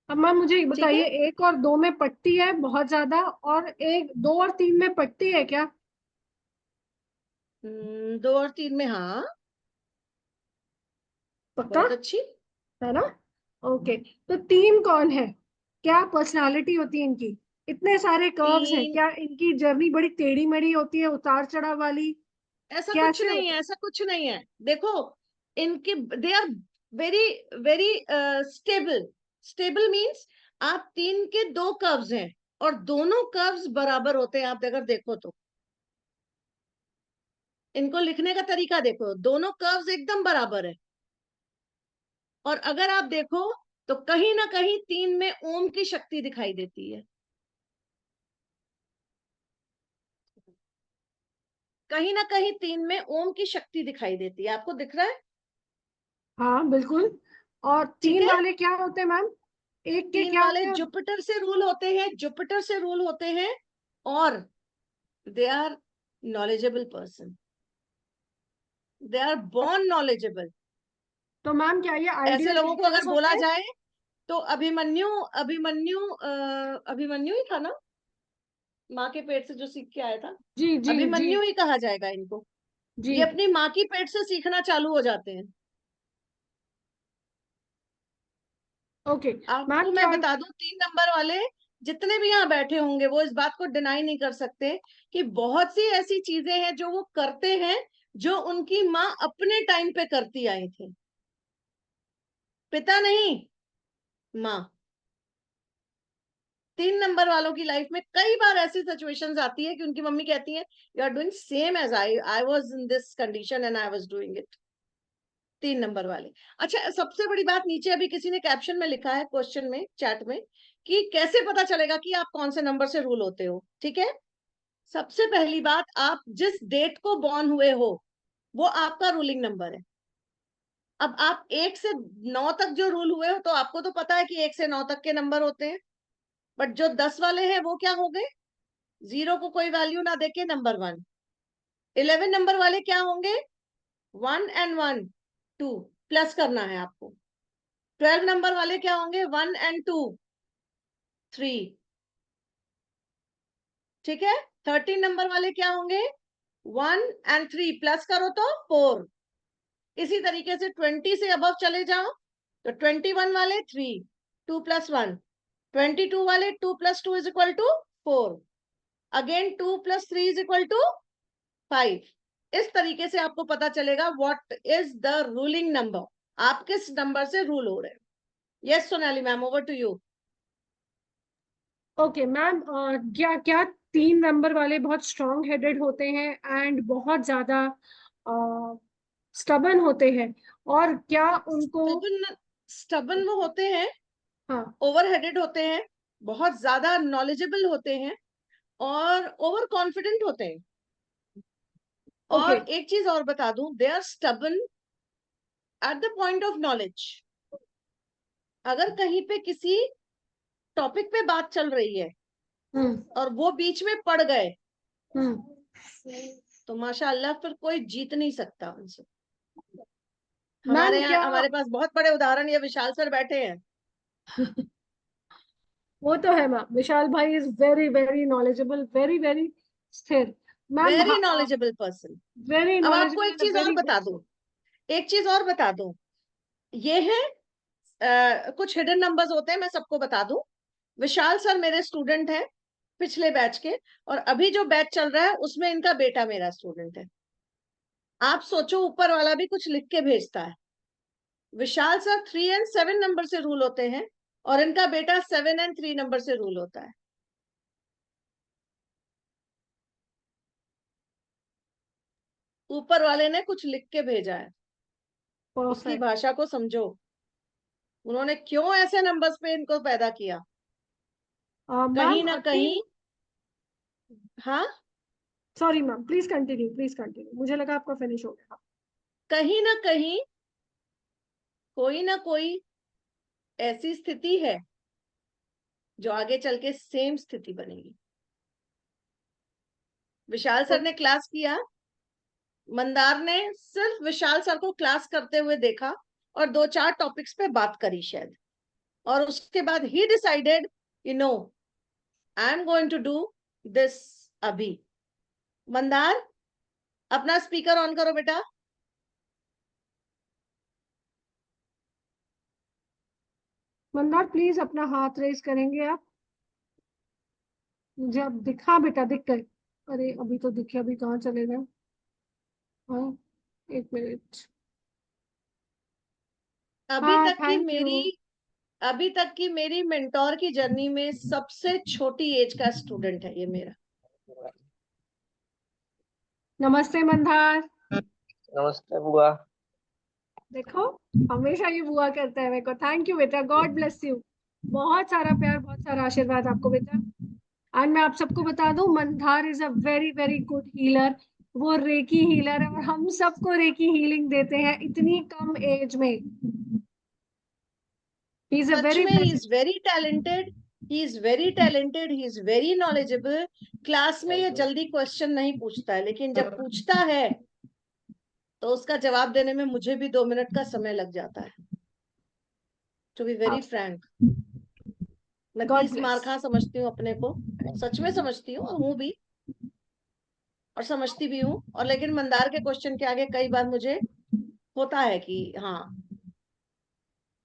अब मैम मुझे ये ठीक बताइए, है? 1 और 2 में पट्टी है बहुत ज्यादा, और 2 और 3 में पट्टी है क्या? 2 और 3 में हाँ। पक्का? बहुत अच्छी। है ना? ओके। तो 3 कौन है? क्या पर्सनालिटी होती है इनकी? इतने सारे कर्व्स हैं, 3, क्या इनकी जर्नी बड़ी टेढ़ी मेढ़ी होती है, उतार चढ़ाव वाली? ऐसा कुछ कैसे नहीं होता है, है? ऐसा कुछ नहीं है। देखो, इनके, they are very very stable. Stable means, आप 3 के 2 कर्व्स हैं, और दोनों कर्व्स बराबर होते हैं। आप अगर देखो तो इनको लिखने का तरीका देखो, दोनों कर्व्स एकदम बराबर है। और अगर आप देखो तो कहीं ना कहीं 3 में ओम की शक्ति दिखाई देती है, कहीं ना कहीं 3 में ओम की शक्ति दिखाई देती है। आपको दिख रहा है? हाँ बिल्कुल। और ठीक 3 है? वाले क्या होते हैं मैम? एक के 3 क्या वाले होते हैं? जुपिटर से रूल होते हैं, जुपिटर से रूल होते हैं, और they are knowledgeable person, they are born knowledgeable. तो मैम क्या ये ऐसे आइडियल लोगों को अगर टीचर्स होते बोला हैं? जाए तो अभिमन्यु, अभिमन्यु ही था ना, माँ के पेट से जो सीख के आया था, जी जी जी। अभिमन्यु ही कहा जाएगा इनको। जी। ये अपनी माँ की पेट से सीखना चालू हो जाते हैं। ओके। आपको मैम मैं क्या? बता दूं, 3 नंबर वाले जितने भी यहाँ बैठे होंगे, वो इस बात को डिनाई नहीं कर सकते कि बहुत सी ऐसी चीजें हैं जो वो करते हैं, जो उनकी माँ अपने टाइम पे करती आई थी। पिता नहीं, माँ। 3 नंबर वालों की लाइफ में कई बार ऐसी सिचुएशंस आती है कि उनकी मम्मी कहती है, you are doing same as I was in this condition and I was doing it. 3 number वाले। अच्छा, सबसे बड़ी बात, नीचे अभी किसी ने कैप्शन में लिखा है, क्वेश्चन में, चैट में, कि कैसे पता चलेगा कि आप कौन से नंबर से रूल होते हो। ठीक है? सबसे पहली बात, आप जिस डेट को बॉर्न हुए हो, वो आपका रूलिंग नंबर है। अब आप 1 से 9 तक जो रूल हुए हो, तो आपको तो पता है कि 1 से 9 तक के नंबर होते हैं। बट जो 10 वाले हैं वो क्या हो गए? 0 को कोई वैल्यू ना देके नंबर 1। 11 नंबर वाले क्या होंगे? 1 and 1 2 प्लस करना है आपको। 12 नंबर वाले क्या होंगे? 1 and 2 3। ठीक है। 13 नंबर वाले क्या होंगे? 1 and 3 प्लस करो तो 4। इसी तरीके से 20 से अबव चले जाओ तो 21 वाले 3 2 + 1। 22 वाले 2 + 2 = 4। अगेन 2 + 3 = 5। इस तरीके से आपको पता चलेगा what is the ruling number, आप किस नंबर से रूल हो रहे हैं। Yes Sonali ma'am, over to you. Okay ma'am, क्या क्या 3 नंबर वाले बहुत स्ट्रॉन्ग हेडेड होते हैं एंड बहुत ज्यादा स्टबन होते हैं, और क्या उनको? स्टबन वो होते हैं, हाँ, ओवर हेडेड होते हैं, बहुत ज्यादा नॉलेजेबल होते हैं और ओवर कॉन्फिडेंट होते हैं। ओके। और एक चीज और बता दूं, they are stubborn at the point of knowledge. अगर कहीं पे किसी टॉपिक पे बात चल रही है हम्म और वो बीच में पड़ गए हम्म तो माशाअल्लाह फिर कोई जीत नहीं सकता उनसे। मैम, हमारे यहाँ, क्या हमारे पास बहुत बड़े उदाहरण, ये विशाल सर बैठे हैं। वो तो है मैम, विशाल भाई is very very knowledgeable, very very स्थिर। Ma'am, very knowledgeable person. Very अब आपको एक नॉलेजेबल, चीज और वेरी गुड। बता दूं, एक चीज और बता दूं, ये है कुछ हिडन नंबर्स होते हैं, मैं सबको बता दूं। विशाल सर मेरे स्टूडेंट हैं पिछले बैच के, और अभी जो बैच चल रहा है उसमें इनका बेटा मेरा स्टूडेंट है। आप सोचो, ऊपर वाला भी कुछ लिख के भेजता है। विशाल सर 3 and 7 नंबर से रूल होते हैं और इनका बेटा 7 and 3 नंबर से रूल होता है। ऊपर वाले ने कुछ लिख के भेजा है, उसकी परफेक्ट। भाषा को समझो, उन्होंने क्यों ऐसे नंबर्स पे इनको पैदा किया। कहीं मैम, ना तीन। कहीं, हाँ, sorry ma'am, please continue, please continue, मुझे लगा आपका फिनिश हो गया। कहीं ना कहीं कोई ना कोई ऐसी स्थिति है जो आगे चल के सेम स्थिति बनेगी। विशाल सर ने क्लास किया, मंदार ने सिर्फ विशाल सर को क्लास करते हुए देखा और 2-4 टॉपिक्स पे बात करी शायद, और उसके बाद ही decided, you know, I am going to do this अभी। मंदार, अपना स्पीकर ऑन करो बेटा। मंदार, प्लीज अपना हाथ रेज करेंगे आप? मुझे अब दिखा बेटा, दिख गए। अरे अभी तो दिखे, अभी कहाँ चले गए? हाँ, 1 मिनट। अभी हाँ, तक की थैंक यू। मेरी अभी तक की मेरी मेंटोर की जर्नी में सबसे छोटी एज का स्टूडेंट है ये मेरा। नमस्ते मंदार। नमस्ते बुआ। देखो, हमेशा ये बुआ करता है मेरे को। थैंक यू बेटा, गॉड ब्लेस यू। बहुत सारा प्यार, बहुत सारा आशीर्वाद आपको बेटा। एंड मैं आप सबको बता दूं, Mandar is a very very good healer. वो रेकी हीलर है, और हम सबको रेकी हीलिंग देते हैं इतनी कम एज में। He is a such very में he is blessed. Very talented, he is very talented, he is very knowledgeable. Class में ये जल्दी क्वेश्चन नहीं पूछता है, लेकिन जब पूछता है तो उसका जवाब देने में मुझे भी 2 मिनट का समय लग जाता है, टू बी वेरी फ्रैंक। मैं गॉड 30 मार ब्लेस। खा समझती हूँ अपने को, सच में समझती हूँ, और हूँ भी, और समझती भी हूँ। और लेकिन मंदार के क्वेश्चन के आगे कई बार मुझे होता है कि हाँ,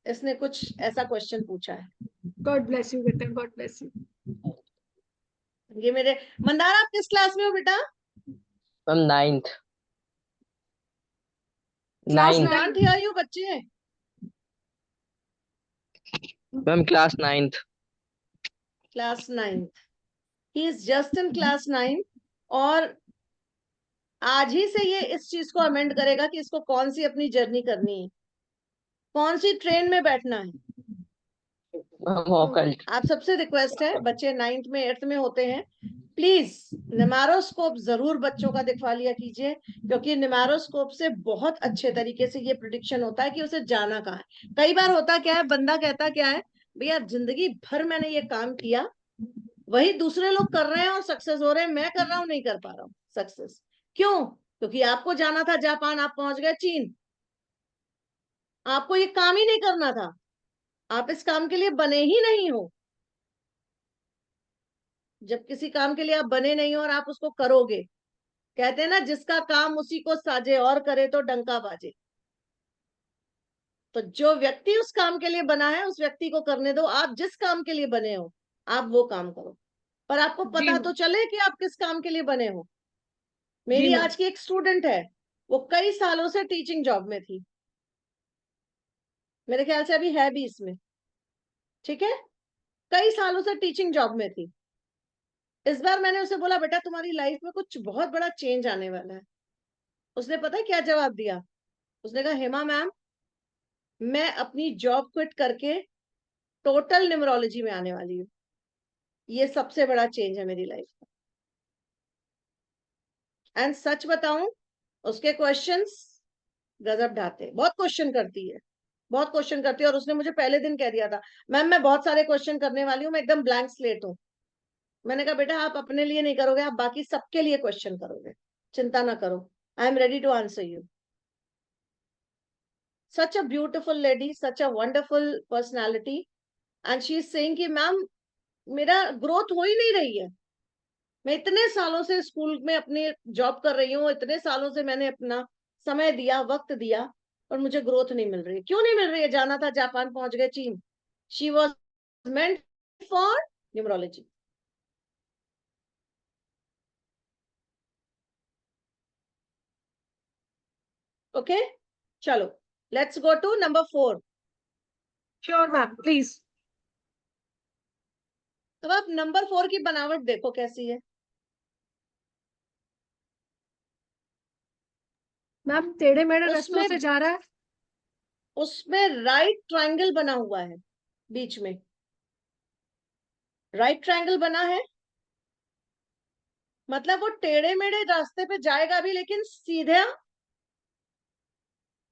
इसने कुछ ऐसा क्वेश्चन पूछा है। गॉड ब्लेस यू बेटा, गॉड ब्लेस यू। ये मेरे मंदार, आप किस क्लास में हो बेटा? Ma'am ninth. Class I ninth 9। Can't hear you बच्चे। Ma'am, class ninth. Class 9th, he is just in class 9। और आज ही से ये इस चीज को अमेंड करेगा कि इसको कौन सी अपनी जर्नी करनी है, कौन सी ट्रेन में बैठना है। Ma'am occult. आप सबसे रिक्वेस्ट है, बच्चे 9th में 8th में होते हैं, प्लीज निमारोस्कोप जरूर बच्चों का दिखवा लिया कीजिए, क्योंकि निमारोस्कोप से बहुत अच्छे तरीके से ये प्रिडिक्शन होता है कि उसे जाना कहाँ है। कई बार होता क्या है, बंदा कहता क्या है, भैया जिंदगी भर मैंने ये काम किया वही दूसरे लोग कर रहे हैं और सक्सेस हो रहे हैं, मैं कर रहा हूं नहीं कर पा रहा हूं सक्सेस। क्यों? क्योंकि आपको जाना था जापान, आप पहुंच गए चीन। आपको ये काम ही नहीं करना था, आप इस काम के लिए बने ही नहीं हो। जब किसी काम के लिए आप बने नहीं हो और आप उसको करोगे, कहते हैं ना, जिसका काम उसी को साजे और करे तो डंका बाजे। तो जो व्यक्ति उस काम के लिए बना है उस व्यक्ति को करने दो, आप जिस काम के लिए बने हो आप वो काम करो, पर आपको जी पता तो चले कि आप किस काम के लिए बने हो। जी मेरी मैम। आज की एक स्टूडेंट है, वो कई सालों से टीचिंग जॉब में थी, मेरे ख्याल से अभी है भी इसमें, ठीक है, कई सालों से टीचिंग जॉब में थी। इस बार मैंने उसे बोला, बेटा तुम्हारी लाइफ में कुछ बहुत बड़ा चेंज आने वाला है। उसने पता है क्या जवाब दिया? उसने कहा, हेमा मैम, मैं अपनी जॉब क्विट करके टोटल न्यूमरोलॉजी में आने वाली हूँ, ये सबसे बड़ा चेंज है मेरी लाइफ का। एंड सच बताऊं, उसके क्वेश्चंस गजब ढाते, बहुत क्वेश्चन करती है, बहुत क्वेश्चन करती है। और उसने मुझे पहले दिन कह दिया था, मैम मैं बहुत सारे क्वेश्चन करने वाली हूँ, मैं एकदम ब्लैंक स्लेट हूँ। मैंने कहा, बेटा आप अपने लिए नहीं करोगे, आप बाकी सबके लिए क्वेश्चन करोगे, चिंता ना करो, I am ready to answer you. Such a beautiful lady, such a wonderful personality. And she is saying कि मैम मेरा ग्रोथ हो ही नहीं रही है, मैं इतने सालों से स्कूल में अपनी जॉब कर रही हूँ, इतने सालों से मैंने अपना समय दिया, वक्त दिया, और मुझे ग्रोथ नहीं मिल रही है। क्यों नहीं मिल रही है? जाना था जापान, पहुंच गए चीन। She was meant for numerology. Okay, चलो let's go to number 4। Sure ma'am please. तो आप नंबर 4 की बनावट देखो कैसी है। मैम टेढ़े मेढ़े रास्तों उसमें से जा रहा है। उसमें राइट ट्रायंगल बना हुआ है बीच में, राइट ट्रायंगल बना है, मतलब वो टेढ़े मेढ़े रास्ते पे जाएगा भी लेकिन सीधा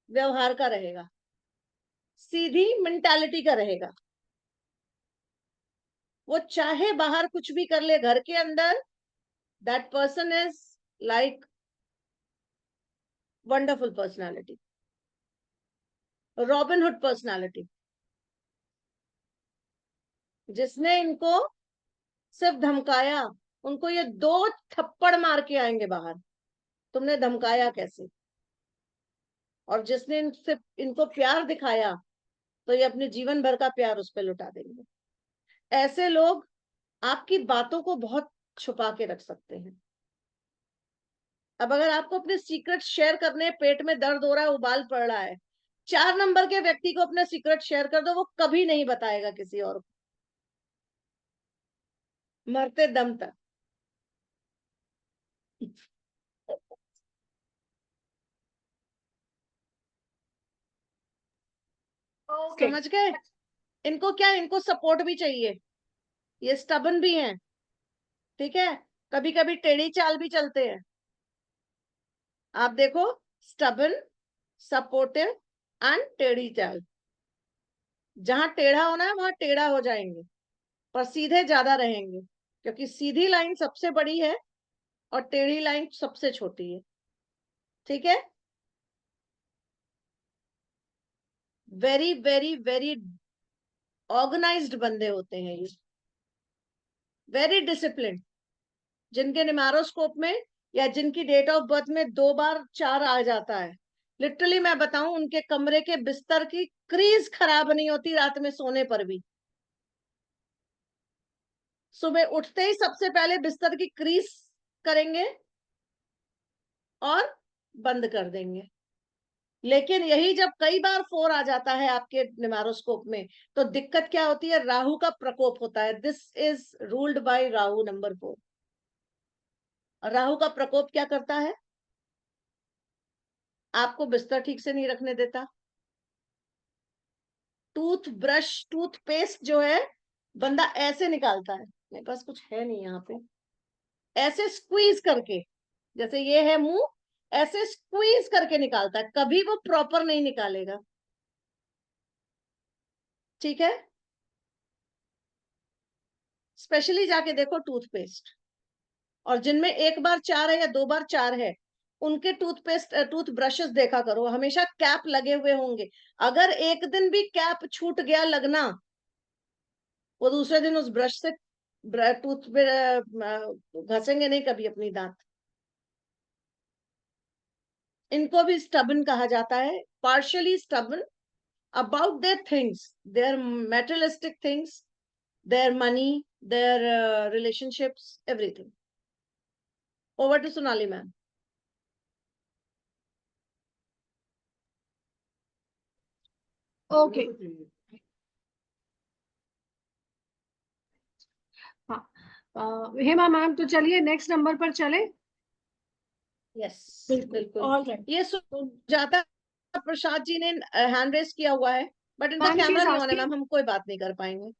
व्यवहार का रहेगा, सीधी मेंटालिटी का रहेगा। वो चाहे बाहर कुछ भी कर ले, घर के अंदर that person is like wonderful personality, Robin Hood personality, जिसने इनको सिर्फ धमकाया, उनको ये 2 थप्पड़ मार के आएंगे बाहर, तुमने धमकाया कैसे। और जिसने इनको प्यार दिखाया, तो ये अपने जीवन भर का प्यार उस पर लुटा देंगे। ऐसे लोग आपकी बातों को बहुत छुपा के रख सकते हैं। अब अगर आपको अपने सीक्रेट शेयर करने, पेट में दर्द हो रहा है, उबाल पड़ रहा है, 4 नंबर के व्यक्ति को अपना सीक्रेट शेयर कर दो, वो कभी नहीं बताएगा किसी और को, मरते दम तक। ओके। समझ गए? इनको क्या, इनको सपोर्ट भी चाहिए, ये स्टबन भी हैं, ठीक है, कभी कभी टेढ़ी चाल भी चलते हैं। आप देखो, स्टबन, सपोर्टिव एंड टेढ़ी चाल। जहां टेढ़ा होना है वहां टेढ़ा हो जाएंगे, पर सीधे ज्यादा रहेंगे, क्योंकि सीधी लाइन सबसे बड़ी है और टेढ़ी लाइन सबसे छोटी है, ठीक है। वेरी वेरी वेरी ऑर्गेनाइज्ड बंदे होते हैं ये, वेरी डिसिप्लिन। जिनके निमारोस्कोप में या जिनकी डेट ऑफ बर्थ में 2 बार 4 आ जाता है, लिटरली मैं बताऊं, उनके कमरे के बिस्तर की क्रीज खराब नहीं होती रात में सोने पर भी। सुबह उठते ही सबसे पहले बिस्तर की क्रीज करेंगे और बंद कर देंगे। लेकिन यही जब कई बार 4 आ जाता है आपके निमारोस्कोप में, तो दिक्कत क्या होती है? राहु का प्रकोप होता है। This is ruled by Rahu number 4। Rahu का प्रकोप क्या करता है? आपको बिस्तर ठीक से नहीं रखने देता, टूथ ब्रश, टूथपेस्ट जो है, बंदा ऐसे निकालता है, मेरे पास कुछ है नहीं यहाँ पे, ऐसे स्क्वीज करके, जैसे ये है मुंह, ऐसे स्क्वीज करके निकालता है, कभी वो प्रॉपर नहीं निकालेगा, ठीक है। स्पेशली जाके देखो टूथपेस्ट, और जिनमें एक बार 4 है या 2 बार 4 है, उनके टूथपेस्ट टूथ ब्रशेस देखा करो, हमेशा कैप लगे हुए होंगे। अगर एक दिन भी कैप छूट गया लगना, वो दूसरे दिन उस ब्रश से टूथ पे घसेंगे नहीं कभी अपनी दांत। इनको भी स्टबन कहा जाता है, partially stubborn about their things, their materialistic things, their money, their relationships, everything. Over to Sonali ma'am. Okay, हाँ, हेमा मैम, तो चलिए नेक्स्ट नंबर पर चले। Yes, बिल्कुल, ऑल राइट। ये सुजाता प्रसाद जी ने हैंड रेस किया हुआ है, बट इनका मैम, शी कैमरा इज नहीं ऑन है आस्किंग, मैम, हम कोई बात नहीं कर पाएंगे।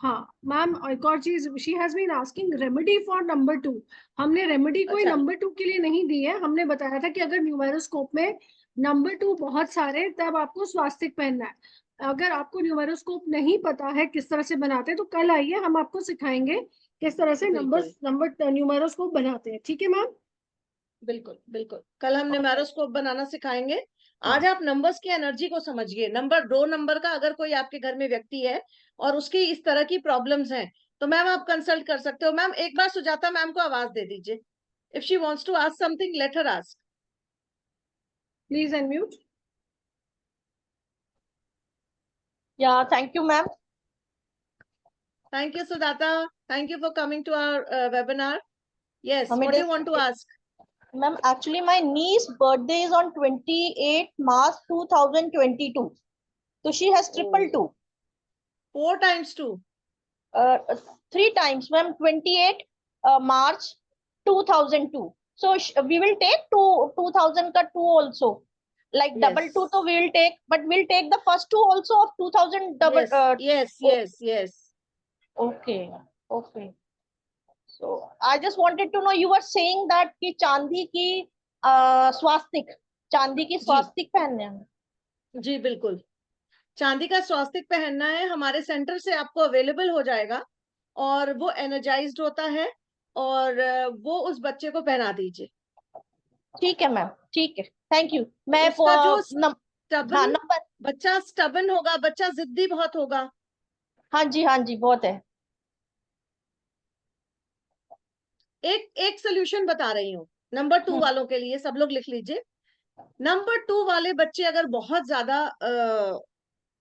हाँ मैम, एक और चीज, she has been asking remedy for number 2। हमने रेमेडी कोई अच्छा, नंबर 2 के लिए नहीं दी है, हमने बताया था कि अगर न्यूमेरोस्कोप में नंबर 2 बहुत सारे, तब आपको स्वास्तिक पहनना है। अगर आपको न्यूमेरोस्कोप नहीं पता है किस तरह से बनाते हैं, तो कल आइए, हम आपको सिखाएंगे किस तरह से बिल्कुल नंबर न्यूमेरोस्कोप बनाते हैं, ठीक है मैम? बिल्कुल बिल्कुल, कल हम न्यूमेरोस्कोप बनाना सिखाएंगे। हाँ, आज आप नंबर्स की एनर्जी को समझिए। नंबर 2 नंबर का अगर कोई आपके घर में व्यक्ति है और उसकी इस तरह की प्रॉब्लम्स हैं, तो मैम आप कंसल्ट कर सकते हो। मैम एक बार सुजाता मैम को आवाज दे दीजिए। If she wants to ask something, let her ask. Please unmute. Yeah, thank you, ma'am. Thank you, Sudata. Thank you for coming to our webinar. Yes, Ma'am, what do you want to ask? ma'am, actually, my niece's birthday is on 28 March 2022. So she has triple Oh. two. 4 times 2. Uh, 3 times, ma'am. 28 March 2002. So we will take 2000 ka 2 also. Like Yes. double 2, so we will take, but we'll take the first 2 also of 2000 double. Yes. Okay. Okay. So I just wanted to know, you were saying that कि चांदी की चांदी की स्वास्तिक पहनने हैं। जी बिल्कुल, चांदी का स्वास्तिक पहनना है, हमारे सेंटर से आपको अवेलेबल हो जाएगा, और वो एनर्जाइज्ड होता है, और वो उस बच्चे को पहना दीजिए। ठीक है मैम, ठीक है, थैंक यू। मैं उसका जो हाँ, स्टबन नंबर, बच्चा स्टबन होगा, बच्चा जिद्दी बहुत होगा। हाँ जी बहुत है। एक सोल्यूशन बता रही हूँ नंबर 2 वालों के लिए, सब लोग लिख लीजिए। नंबर 2 वाले बच्चे अगर बहुत ज्यादा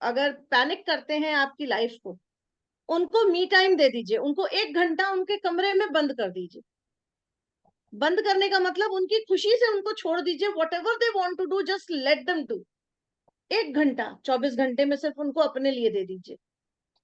अगर पैनिक करते हैं आपकी लाइफ को, उनको मी टाइम दे दीजिए। उनको 1 घंटा उनके कमरे में बंद कर दीजिए। बंद करने का मतलब उनकी खुशी से उनको छोड़ दीजिए। Whatever they want to do, just let them do. 1 घंटा 24 घंटे में सिर्फ उनको अपने लिए दे दीजिए।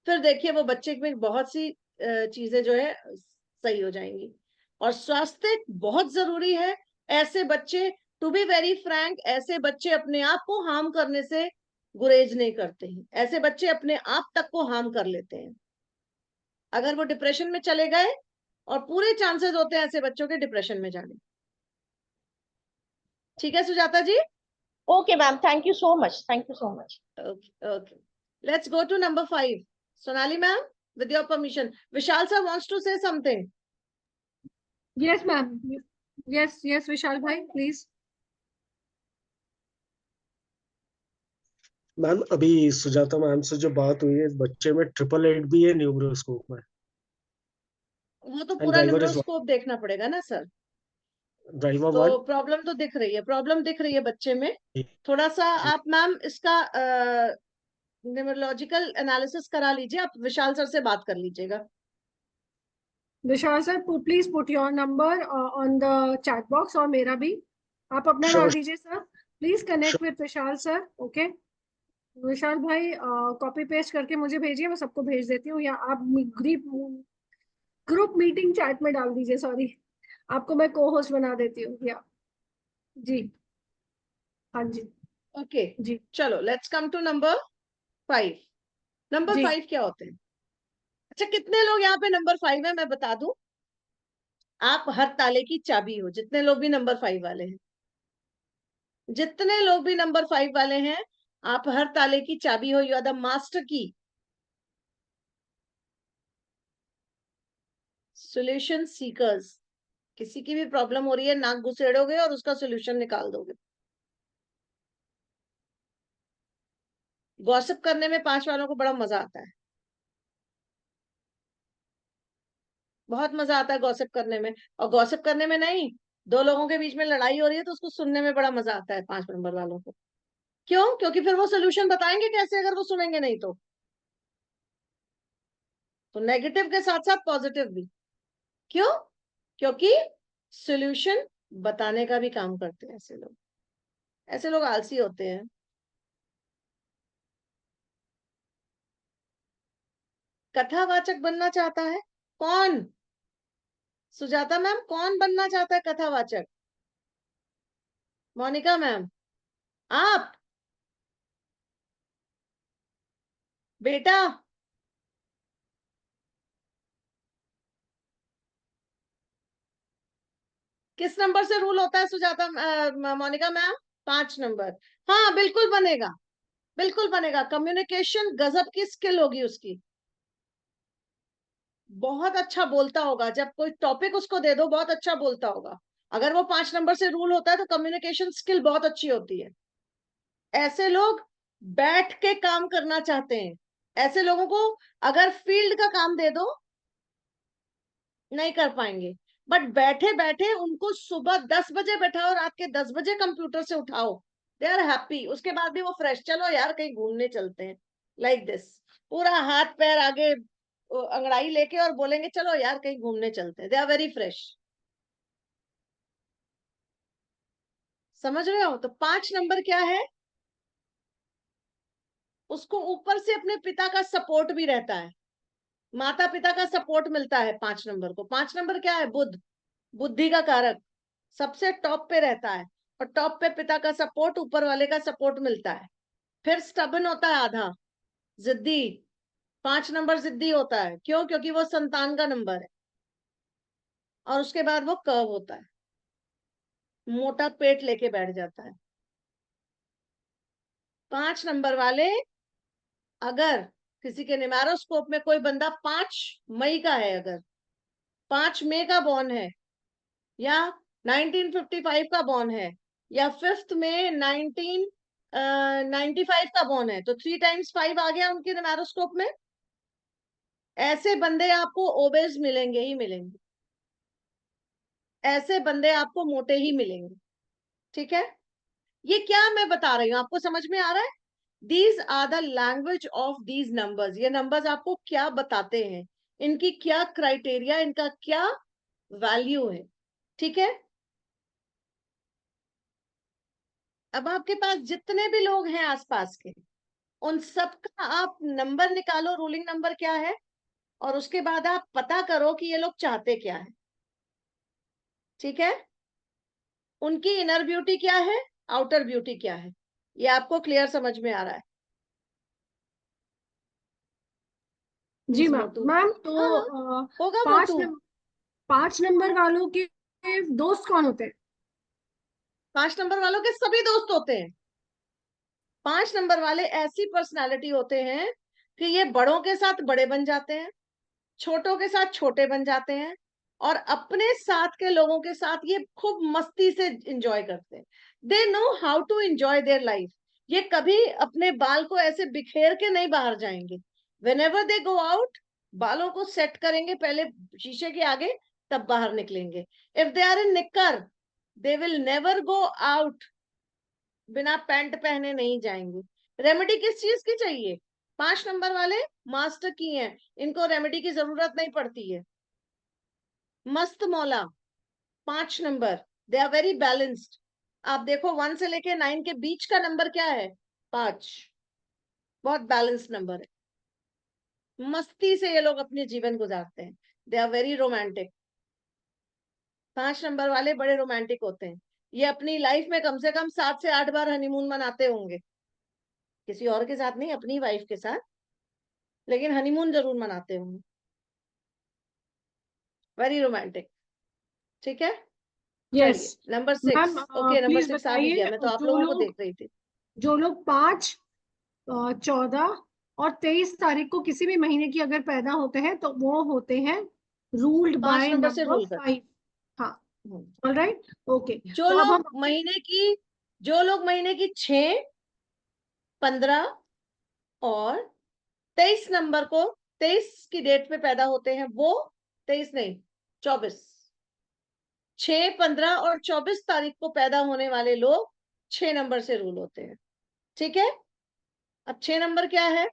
फिर देखिए वो बच्चे में बहुत सी चीजें जो है सही हो जाएंगी। और स्वास्थ्य बहुत जरूरी है। ऐसे बच्चे, टू बी वेरी फ्रैंक, ऐसे बच्चे अपने आप को हार्म करने से गुरेज नहीं करते हैं। ऐसे बच्चे अपने आप तक को हार्म कर लेते हैं। अगर वो डिप्रेशन में चले गए, और पूरे चांसेस होते हैं ऐसे बच्चों के डिप्रेशन में जाने। ठीक है Sujata ji? Okay ma'am, thank you so much, thank you so much. Okay. Let's go to number 5. Sonali ma'am, with your permission. Vishal sir wants to say something. Yes ma'am, yes Vishal भाई, प्लीज। मैम अभी Sujata ma'am से जो बात हुई है, इस बच्चे में 888 भी है न्यूरोस्कोप में। वो तो एंड पूरा ड्राइवर इज न्यूरोस्कोप देखना पड़ेगा ना सर। ड्राइवर तो 1। प्रॉब्लम तो दिख रही है, प्रॉब्लम दिख रही है बच्चे में। थोड़ा सा आप मैम इसका न्यूमरोलॉजिकल एनालिसिस करा लीजिए। आप विशाल सर से बात कर लीजिएगा। Vishal sir, please put your number on the chat box, और मेरा भी आप अपना डाल दीजिए sir. Please connect with Vishal sir. Okay Vishal भाई, कॉपी पेस्ट करके मुझे भेजिए, मैं सबको भेज देती हूँ, या आप ग्रुप मीटिंग चैट में डाल दीजिए। सॉरी, आपको मैं को होस्ट बना देती हूँ, या जी, हाँ जी ओके जी चलो, let's come to number 5। Number जी 5 क्या होते हैं? अच्छा, कितने लोग यहाँ पे नंबर 5 है मैं बता दूं। आप हर ताले की चाबी हो, जितने लोग भी नंबर 5 वाले हैं, जितने लोग भी नंबर 5 वाले हैं, आप हर ताले की चाबी हो। यू आर द मास्टर की। सॉल्यूशन सीकर्स, किसी की भी प्रॉब्लम हो रही है, नाक घुसेड़ोगे और उसका सॉल्यूशन निकाल दोगे। गॉसिप करने में 5 वालों को बड़ा मजा आता है, बहुत मजा आता है गॉसिप करने में। और गॉसिप करने में नहीं, 2 लोगों के बीच में लड़ाई हो रही है तो उसको सुनने में बड़ा मजा आता है 5 नंबर वालों को। क्यों? क्योंकि फिर वो सोल्यूशन बताएंगे कैसे अगर वो सुनेंगे नहीं तो नेगेटिव के साथ साथ पॉजिटिव भी। क्यों? क्योंकि सोल्यूशन बताने का भी काम करते हैं ऐसे लोग। ऐसे लोग आलसी होते हैं। कथावाचक बनना चाहता है कौन? सुजाता मैम, कौन बनना चाहता है कथावाचक? मोनिका मैम, आप? बेटा, किस नंबर से रूल होता है सुजाता मोनिका मैम? 5 नंबर। हाँ बिल्कुल बनेगा, बिल्कुल बनेगा। कम्युनिकेशन गजब की स्किल होगी उसकी, बहुत अच्छा बोलता होगा। जब कोई टॉपिक उसको दे दो बहुत अच्छा बोलता होगा। अगर वो 5 नंबर से रूल होता है तो कम्युनिकेशन स्किल बहुत अच्छी होती है। ऐसे लोग बैठ के काम करना चाहते हैं। ऐसे लोगों को अगर फील्ड का काम दे दो नहीं कर पाएंगे, बट बैठे बैठे उनको सुबह 10 बजे बैठाओ, रात के 10 बजे कंप्यूटर से उठाओ, दे आर हैप्पी। उसके बाद भी वो फ्रेश, चलो यार कहीं घूमने चलते हैं, लाइक दिस, पूरा हाथ पैर आगे अंगड़ाई लेके और बोलेंगे चलो यार कहीं घूमने चलते हैं, दे आर वेरी फ्रेश। समझ रहे हो? तो 5 नंबर क्या है? उसको ऊपर से अपने पिता का सपोर्ट भी रहता है, माता पिता का सपोर्ट मिलता है 5 नंबर को। 5 नंबर क्या है? बुद्ध, बुद्धि का कारक, सबसे टॉप पे रहता है। और टॉप पे पिता का सपोर्ट, ऊपर वाले का सपोर्ट मिलता है। फिर स्टबन होता है आधा, जिद्दी। 5 नंबर जिद्दी होता है, क्यों? क्योंकि वो संतान का नंबर है। और उसके बाद वो कर्व होता है, मोटा पेट लेके बैठ जाता है। 5 नंबर वाले, अगर किसी के निमेरोस्कोप में कोई बंदा 5 मई का है, अगर 5 मई का बॉर्न है, या 1955 का बॉर्न है, या 5 में 1995 का बॉर्न है, तो 3 टाइम्स 5 आ गया उनके निमेरोस्कोप में। ऐसे बंदे आपको ओबेस मिलेंगे ही मिलेंगे, ऐसे बंदे आपको मोटे ही मिलेंगे। ठीक है? ये क्या मैं बता रही हूँ आपको समझ में आ रहा है? These are the language of these numbers. ये नंबर्स आपको क्या बताते हैं, इनकी क्या क्राइटेरिया, इनका क्या वैल्यू है। ठीक है? अब आपके पास जितने भी लोग हैं आसपास के, उन सबका आप नंबर निकालो, रूलिंग नंबर क्या है, और उसके बाद आप पता करो कि ये लोग चाहते क्या है। ठीक है? उनकी इनर ब्यूटी क्या है, आउटर ब्यूटी क्या है, ये आपको क्लियर समझ में आ रहा है? जी मैम। मोटू, मैम तो हाँ होगा पांच मोटू। नंबर 5 नंबर वालों के दोस्त कौन होते हैं? 5 नंबर वालों के सभी दोस्त होते हैं। 5 नंबर वाले ऐसी पर्सनालिटी होते हैं कि ये बड़ों के साथ बड़े बन जाते हैं, छोटों के साथ छोटे बन जाते हैं, और अपने साथ के लोगों के साथ ये खूब मस्ती से इंजॉय करते हैं। They know how to enjoy their life. ये कभी अपने बाल को ऐसे बिखेर के नहीं बाहर जाएंगे। When ever they go out, बालों को सेट करेंगे पहले शीशे के आगे, तब बाहर निकलेंगे। इफ दे आर इन निक्कर, दे विल नेवर गो आउट, बिना पैंट पहने नहीं जाएंगे। रेमेडी किस चीज की चाहिए? 5 नंबर वाले मास्टर की हैं, इनको रेमेडी की जरूरत नहीं पड़ती है। मस्त मौला 5 number, they are very balanced. आप देखो 1 से लेके 9 के बीच का नंबर क्या है? 5। बहुत बैलेंस्ड नंबर है। मस्ती से ये लोग अपने जीवन गुजारते हैं। They are very romantic. 5 number वाले बड़े रोमांटिक होते हैं। ये अपनी लाइफ में कम से कम 7 से 8 बार हनीमून मनाते होंगे, किसी और के साथ नहीं, अपनी वाइफ के साथ, लेकिन हनीमून जरूर मनाते होंगे। Very romantic. ठीक है? यस चलिए number 6। Ma'am. Okay, number please 6 आ भी गया, बताइए, मैं तो आप लोगों को देख रही थी। जो लोग 5, 14 और 23 तारीख को किसी भी महीने की अगर पैदा होते हैं तो वो होते हैं ruled by 5 नंबर से number रूल करते 5. हाँ, all right, okay. जो तो अब लोग हम महीने की 6, 15 और 23 नंबर को 23 की डेट पे पैदा होते हैं, वो 23 नहीं 24, 6, 15 और 24 तारीख को पैदा होने वाले लोग 6 नंबर से रूल होते हैं। ठीक है, अब 6 नंबर क्या है?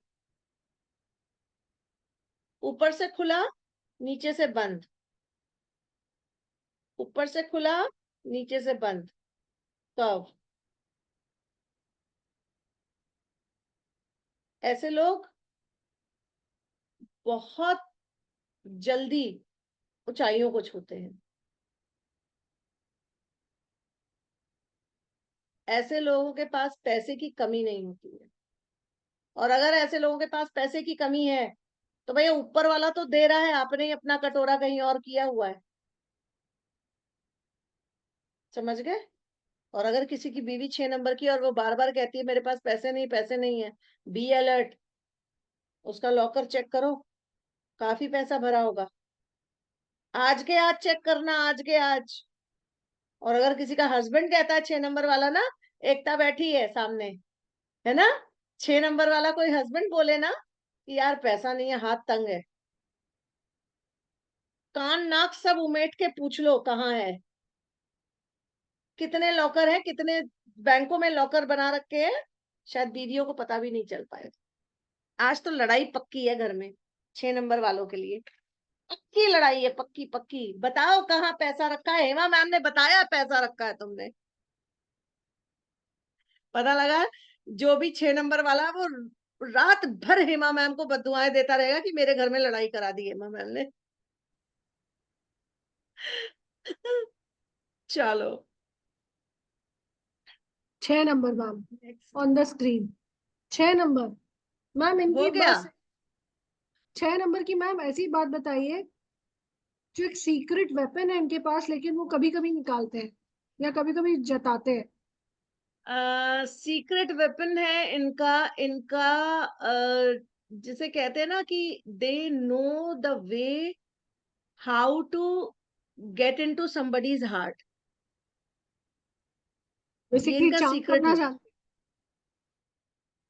ऊपर से खुला, नीचे से बंद, ऊपर से खुला, नीचे से बंद, कर्व। ऐसे लोग बहुत जल्दी ऊंचाइयों को छूते हैं। ऐसे लोगों के पास पैसे की कमी नहीं होती है, और अगर ऐसे लोगों के पास पैसे की कमी है तो भैया ऊपर वाला तो दे रहा है, आपने ही अपना कटोरा कहीं और किया हुआ है। समझ गए? और अगर किसी की बीवी 6 नंबर की और वो बार बार कहती है मेरे पास पैसे नहीं है, बी अलर्ट, उसका लॉकर चेक करो, काफी पैसा भरा होगा। आज के आज चेक करना, आज के आज। और अगर किसी का हस्बैंड कहता है 6 नंबर वाला ना, एकता बैठी है सामने, है ना, 6 नंबर वाला कोई हस्बैंड बोले ना कि यार पैसा नहीं है, हाथ तंग है, कान नाक सब उमेट के पूछ लो कहाँ है, कितने लॉकर है, कितने बैंकों में लॉकर बना रखे हैं, शायद बीवियों को पता भी नहीं चल पाए। आज तो लड़ाई पक्की है घर में 6 नंबर वालों के लिए, पक्की लड़ाई है, पक्की पक्की। बताओ कहाँ पैसा रखा है? हेमा मैम ने बताया पैसा रखा है तुमने, पता लगा? जो भी 6 नंबर वाला, वो रात भर हेमा मैम को बददुआएं देता रहेगा कि मेरे घर में लड़ाई करा दी हेमा मैम ने। चलो 6 number ma'am on the screen, 6 number ma'am, इनकी हो गया। बस 6 नंबर की मैम ऐसी बात बताइए, जो एक सीक्रेट वेपन है इनके पास, लेकिन वो कभी कभी निकालते हैं या कभी कभी जताते हैं। सीक्रेट वेपन है इनका, इनका जिसे कहते हैं ना कि they know the way how to get into somebody's heart. ये बेसिकली इनका चाम सीक्रेट करना वेपन, जानते,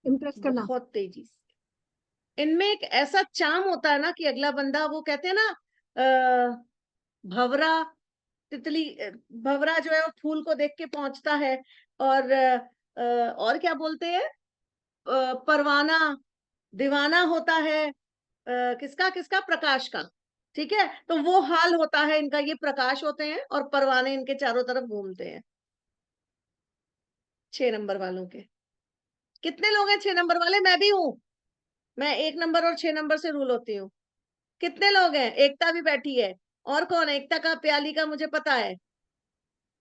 इम्प्रेस करना। बहुत तेजी से। इनमें एक ऐसा चाम होता है ना कि अगला बंदा, वो कहते हैं ना भवरा, तितली, भवरा जो है वो फूल को देख के पहुंचता है, और और क्या बोलते हैं, परवाना दीवाना होता है, किसका किसका, प्रकाश का। ठीक है, तो वो हाल होता है इनका, ये प्रकाश होते हैं और परवाने इनके चारों तरफ घूमते हैं 6 नंबर वालों के। कितने लोग हैं 6 नंबर वाले? मैं भी हूं, मैं 1 नंबर और 6 नंबर से रूल होती हूँ। कितने लोग हैं? एकता भी बैठी है। और कौन है? एकता का, प्याली का मुझे पता है।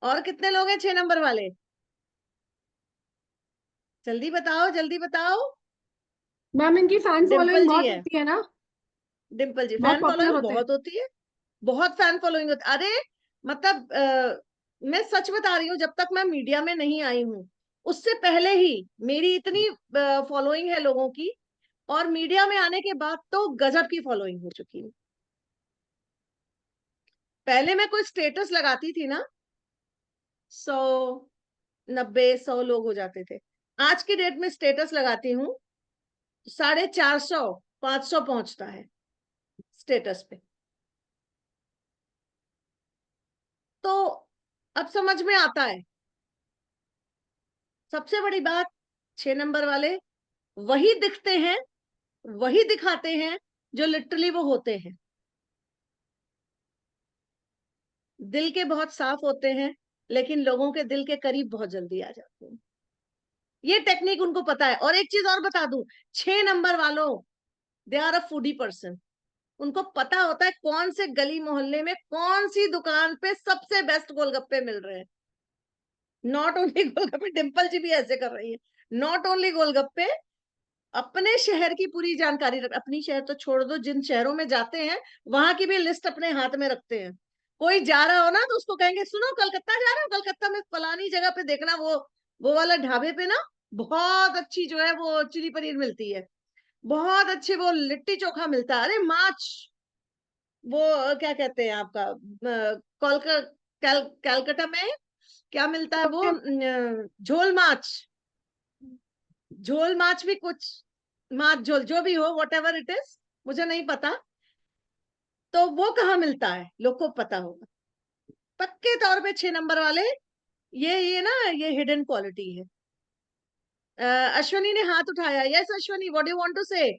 और कितने लोग हैं 6 नंबर वाले? जल्दी बताओ, जल्दी बताओ। मैम इनकी फैन डिम्पल फॉलोइंग जी बहुत है, होती है ना, डिम्पल जी बहुत फैन पॉपुलर फॉलोइंग होते हैं। बहुत होती है, बहुत फैन फॉलोइंग होती। अरे मतलब मैं सच बता रही हूँ, जब तक मैं मीडिया में नहीं आई हूँ उससे पहले ही मेरी इतनी फॉलोइंग है लोगों की, और मीडिया में आने के बाद तो गजब की फॉलोइंग हो चुकी है। पहले मैं कोई स्टेटस लगाती थी ना, 100, 90, 100 लोग हो जाते थे। आज की डेट में स्टेटस लगाती हूँ 450, 500 पहुंचता है स्टेटस पे। तो अब समझ में आता है। सबसे बड़ी बात, 6 नंबर वाले वही दिखते हैं, वही दिखाते हैं जो लिटरली वो होते हैं। दिल के बहुत साफ होते हैं, लेकिन लोगों के दिल के करीब बहुत जल्दी आ जाते हैं। ये टेक्निक उनको पता है। और एक चीज और बता दूं, 6 नंबर वालों, they are a foodie person. उनको पता होता है कौन से गली मोहल्ले में कौन सी दुकान पे सबसे बेस्ट गोलगप्पे मिल रहे हैं। नॉट ओनली गोलगप्पे, डिम्पल जी भी ऐसे कर रही है, नॉट ओनली गोलगप्पे, अपने शहर की पूरी जानकारी रख। अपनी शहर तो छोड़ दो, जिन शहरों में जाते हैं वहां की भी लिस्ट अपने हाथ में रखते हैं। कोई जा रहा हो ना तो उसको कहेंगे सुनो कलकत्ता जा रहे हो, कलकत्ता में फलानी जगह पे देखना, वो वाला ढाबे पे ना बहुत अच्छी जो है वो चिली पनीर मिलती है, बहुत अच्छे वो लिट्टी चोखा मिलता है। अरे मार्च वो क्या कहते हैं आपका कैलकाटा में क्या मिलता है वो झोल माछ। झोल माछ भी कुछ, माछ झोल जो भी हो, वट एवर इट इज, मुझे नहीं पता। तो वो कहाँ मिलता है, लोग को पता होगा पक्के तौर पे। 6 नंबर वाले, ये ना, ये हिडन क्वालिटी है। अश्वनी ने हाथ उठाया। Yes Ashwani, what do you want to say?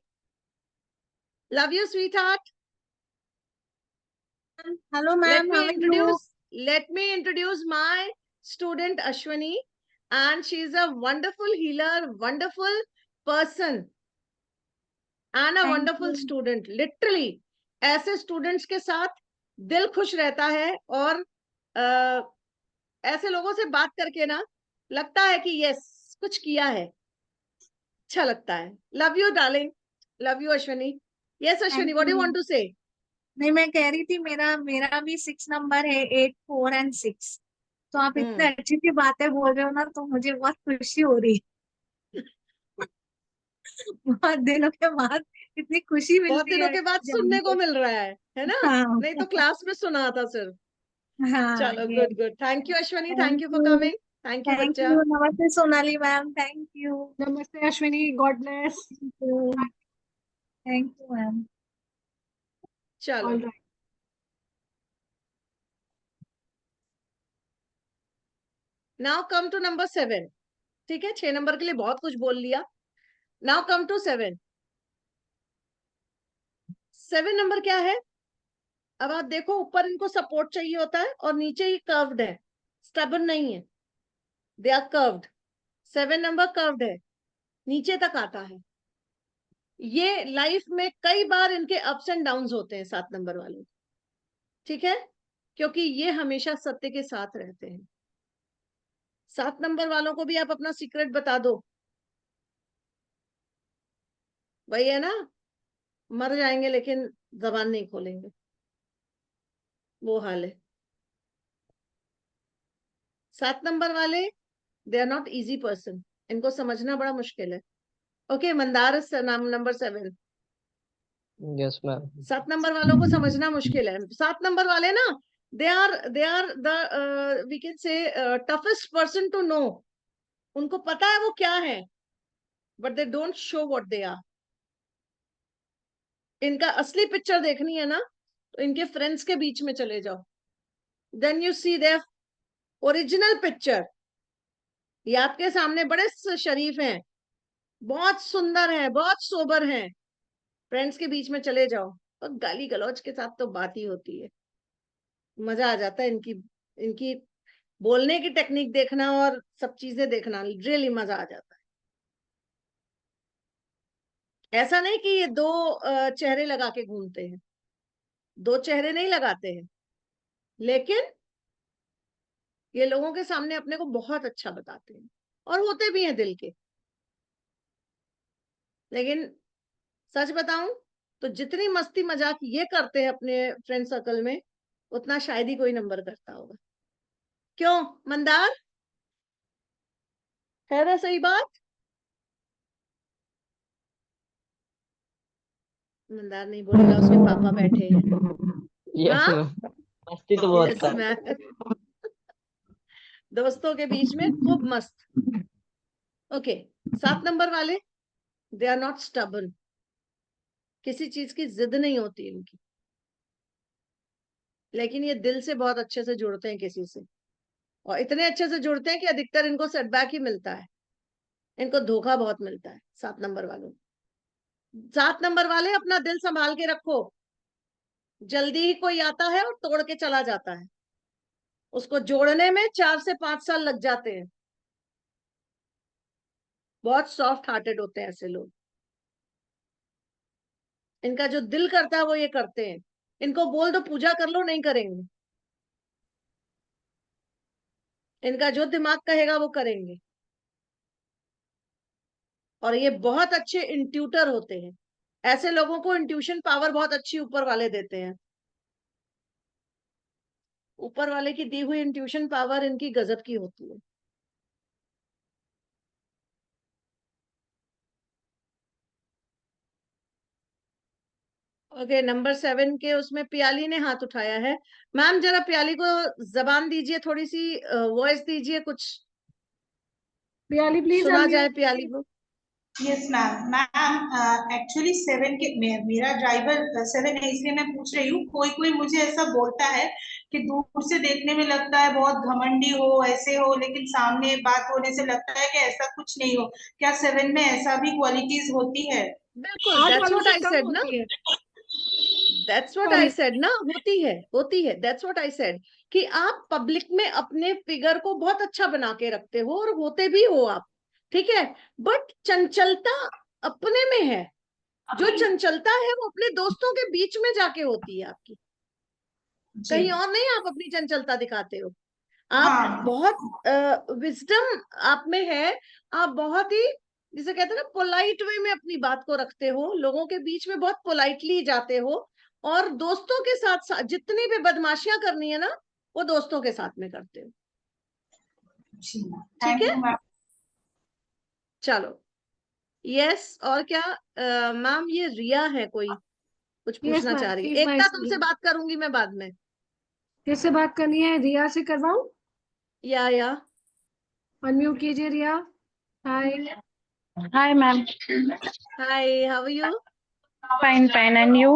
Love you sweetheart. Hello, let ma'am. me How are you? introduce let me introduce my student Ashwani, and she is a wonderful healer, wonderful person, and a Thank wonderful you. student. Literally ऐसे students के साथ दिल खुश रहता है, और ऐसे लोगों से बात करके ना लगता है कि यस कुछ किया है, अच्छा लगता है। Love you darling, love you Ashwani. Yes Ashwani, Thank what do you want you. To say? नहीं, मैं कह रही थी मेरा मेरा भी 6 नंबर है, 8, 4 एंड 6। तो आप इतने हम्म। अच्छी सी बातें बोल रहे हो ना, तो मुझे बहुत खुशी हो रही है। बहुत दिनों के बाद इतनी खुशी बहुत मिलती दिनों है के बाद जान सुनने को के। मिल रहा है ना? हाँ। नहीं तो क्लास में सुना था सिर्फ। हाँ, चलो, ये। Good good, thank you Ashwani, thank thank you for you. Coming. Thank you thank बच्चा। यू। नमस्ते सोनाली मैम। Thank you. नमस्ते Ashwini, God bless. Thank you ma'am. चलो, all right. Now come to number 7। ठीक है, 6 नंबर के लिए बहुत कुछ बोल लिया। Now come to 7। 7 नंबर क्या है? अब आप देखो, ऊपर इनको सपोर्ट चाहिए होता है और नीचे ही कर्व्ड है, स्टबन नहीं है। They are curved. 7 number curved है, नीचे तक आता है। ये लाइफ में कई बार इनके अप्स एंड डाउन्स होते हैं 7 नंबर वालों। ठीक है, क्योंकि ये हमेशा सत्य के साथ रहते हैं। 7 नंबर वालों को भी आप अपना सीक्रेट बता दो, वही है ना, मर जाएंगे लेकिन जबान नहीं खोलेंगे, वो हाल है। 7 नंबर वाले, they are not easy person, इनको समझना बड़ा मुश्किल है। ओके, मंदार नाम नंबर 7। Yes, ma'am. 7 नंबर वालों को समझना मुश्किल है। 7 नंबर वाले ना, they are the we can say toughest person to know. उनको पता है वो क्या है, but they don't show what they are. इनका असली पिक्चर देखनी है ना, तो इनके फ्रेंड्स के बीच में चले जाओ, then you see their original picture. ये आपके सामने बड़े शरीफ हैं, बहुत सुंदर हैं, बहुत सोबर हैं। फ्रेंड्स के बीच में चले जाओ, और गाली गलौज के साथ तो बात ही होती है। मजा आ जाता है इनकी इनकी बोलने की टेक्निक देखना, और सब चीजें देखना, रियली मजा आ जाता है। ऐसा नहीं कि ये दो चेहरे लगा के घूमते हैं, दो चेहरे नहीं लगाते हैं, लेकिन ये लोगों के सामने अपने को बहुत अच्छा बताते हैं, और होते भी हैं दिल के। लेकिन सच बताऊं तो जितनी मस्ती मजाक ये करते हैं अपने फ्रेंड सर्कल में, उतना शायद ही कोई नंबर करता होगा। क्यों मंदार, है ना सही बात? मंदार नहीं बोलेगा, उसके पापा बैठे हैं। Yes, हाँ, ma'am. मस्ती तो बहुत यस था। मैं दोस्तों के बीच में खूब मस्त। ओके, 7 नंबर वाले, दे आर नॉट स्टबन। किसी चीज की जिद नहीं होती इनकी, लेकिन ये दिल से बहुत अच्छे से जुड़ते हैं किसी से, और इतने अच्छे से जुड़ते हैं कि अधिकतर इनको सेटबैक ही मिलता है, इनको धोखा बहुत मिलता है 7 नंबर वालों को। 7 नंबर वाले, अपना दिल संभाल के रखो। जल्दी ही कोई आता है और तोड़ के चला जाता है, उसको जोड़ने में 4 से 5 साल लग जाते हैं। बहुत सॉफ्ट हार्टेड होते हैं ऐसे लोग। इनका जो दिल करता है वो ये करते हैं। इनको बोल दो पूजा कर लो, नहीं करेंगे। इनका जो दिमाग कहेगा वो करेंगे, और ये बहुत अच्छे इंट्यूटर होते हैं। ऐसे लोगों को इंट्यूशन पावर बहुत अच्छी ऊपर वाले देते हैं। ऊपर वाले की दी हुई इंट्यूशन पावर इनकी गजब की होती है। ओके, नंबर 7 के उसमें पियाली ने हाथ उठाया है। मैम जरा पियाली को जबान दीजिए, थोड़ी सी वॉइस दीजिए, कुछ पियाली प्लीज सुना जाए अनम्यूट। पियाली को। Yes ma'am. मैम एक्चुअली 7 के मेरा ड्राइवर 7 है, इसलिए मैं पूछ रही हूँ। कोई कोई मुझे ऐसा बोलता है कि दूर से देखने में लगता है बहुत घमंडी हो, ऐसे हो, लेकिन सामने बात होने से लगता है कि ऐसा कुछ नहीं हो। क्या 7 में ऐसा भी क्वालिटीज होती है? बिल्कुल, 8 दैट्स वालों व्हाट से आई कम सेड ना, होती है। That's what I sorry. Said ना, होती है, दैट्स व्हाट आई सेड कि आप पब्लिक में अपने फिगर को बहुत अच्छा बना के रखते हो और होते भी हो आप, ठीक है, बट चंचलता अपने में है। जो चंचलता है वो अपने दोस्तों के बीच में जाके होती है आपकी, जी कहीं और नहीं आप अपनी चंचलता दिखाते हो। आप हाँ बहुत विजडम आप में है, आप बहुत ही, जिसे कहते हैं ना, पोलाइट वे में अपनी बात को रखते हो, लोगों के बीच में बहुत पोलाइटली जाते हो, और दोस्तों के साथ जितनी भी बदमाशियां करनी है ना, वो दोस्तों के साथ में करते हो। जी ठीक थैंक है, यू मैम। चलो। यस, और क्या मैम, ये रिया है, कोई कुछ यस पूछना मैम, चाह रही शी है। इज माय एकता तुमसे स्टूडेंट। बात करूंगी मैं बाद में। किससे बात करनी है? रिया से करवाऊं? या अनम्यूट कीजिए Riya. Hi. Hi, ma'am. Hi, how are you? Fine, fine. And you?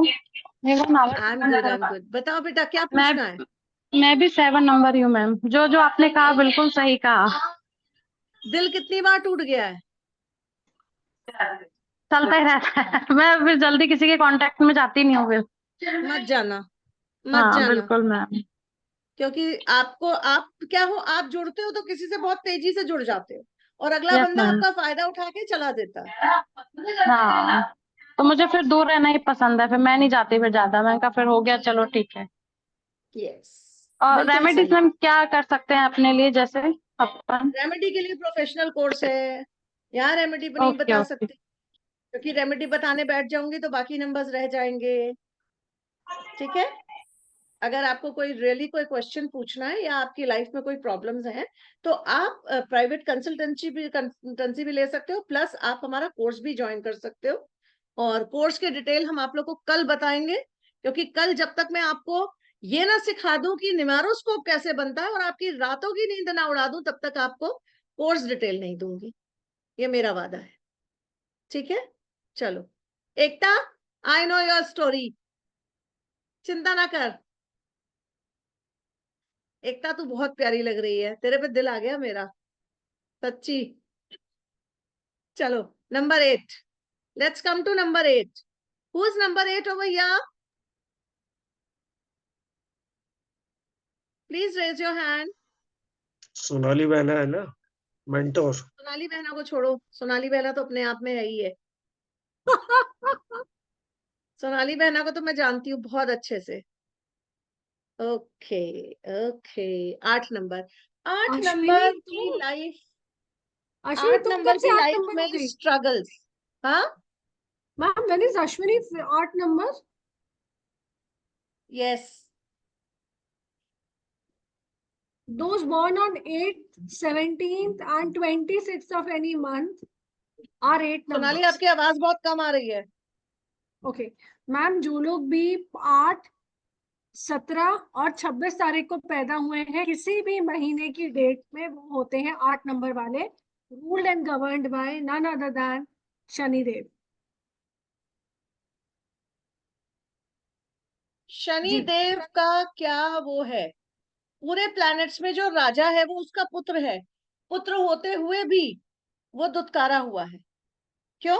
मेरे को नावर आई एम गुड। बताओ बेटा, क्या मैं पूछना है? मैं भी 7 नंबर ही हूँ मैम। जो जो आपने कहा बिल्कुल सही कहा। दिल कितनी बार टूट गया है? चलता ही रहता है। मैं फिर जल्दी किसी के कांटेक्ट में जाती नहीं हूँ फिर। मत जाना, मत हाँ जाना, बिल्कुल मैम। क्योंकि आपको, आप क्या हो, आप जुड़ते हो तो किसी से बहुत तेजी से जुड़ जाते हो, और अगला यस बंदा मैम। आपका फायदा उठा के चला देता है। हाँ तो मुझे फिर दूर रहना ही पसंद है, फिर मैं नहीं जाती फिर ज्यादा। मैंने कहा फिर हो गया, चलो ठीक है। यस, और बिल्कुल रेमेडीज सही। मैम क्या कर सकते हैं अपने लिए, जैसे अपन? रेमेडी के लिए प्रोफेशनल कोर्स है, यहाँ रेमेडी नहीं ओके बता ओके। सकती, क्योंकि रेमेडी बताने बैठ जाऊंगी तो बाकी नंबर्स रह जाएंगे। ठीक है, अगर आपको कोई रियली कोई क्वेश्चन पूछना है या आपकी लाइफ में कोई प्रॉब्लम्स हैं, तो आप प्राइवेट कंसल्टेंसी भी ले सकते हो, प्लस आप हमारा कोर्स भी ज्वाइन कर सकते हो। और कोर्स के डिटेल हम आप लोग को कल बताएंगे, क्योंकि कल जब तक मैं आपको ये ना सिखा दूं कि निमारोस्कोप कैसे बनता है और आपकी रातों की नींद ना उड़ा दूं, तब तक आपको कोर्स डिटेल नहीं दूंगी, ये मेरा वादा है। ठीक है, चलो। एकता, आई नो योर स्टोरी, चिंता ना कर। एकता तू बहुत प्यारी लग रही है, तेरे पे दिल आ गया मेरा, सच्ची। चलो, number 8, let's come to number 8। Who is number 8 over here? Please raise your hand. Sonali बहना है ना, मेंटोर। सोनाली बहना को छोड़ो, सोनाली बहना तो अपने आप में है ही है। सोनाली बहना को तो मैं जानती हूँ बहुत अच्छे से। Okay, okay, 8 number, 8 Ashwini number की तुम, लाइफ, अश्विनी 8 तुम नंबर कब की से 8 लाइफ नंबर हो में गई? स्ट्रगल्स। हाँ, ma'am when is Ashwini 8 number? Yes. Those born on 8th, 17th and 26th of any month are 8 Sonali, numbers. आपकी आवाज बहुत कम आ रही है। ओके मैम, जो लोग भी 8, 17 और 26 तारीख को पैदा हुए हैं किसी भी महीने की डेट में, वो होते हैं 8 नंबर वाले, ruled and governed by none other than Shanidev. Shani ji. देव का क्या वो है, पूरे प्लैनेट्स में जो राजा है वो उसका पुत्र है, पुत्र होते हुए भी वो दुत्कारा हुआ है। क्यों?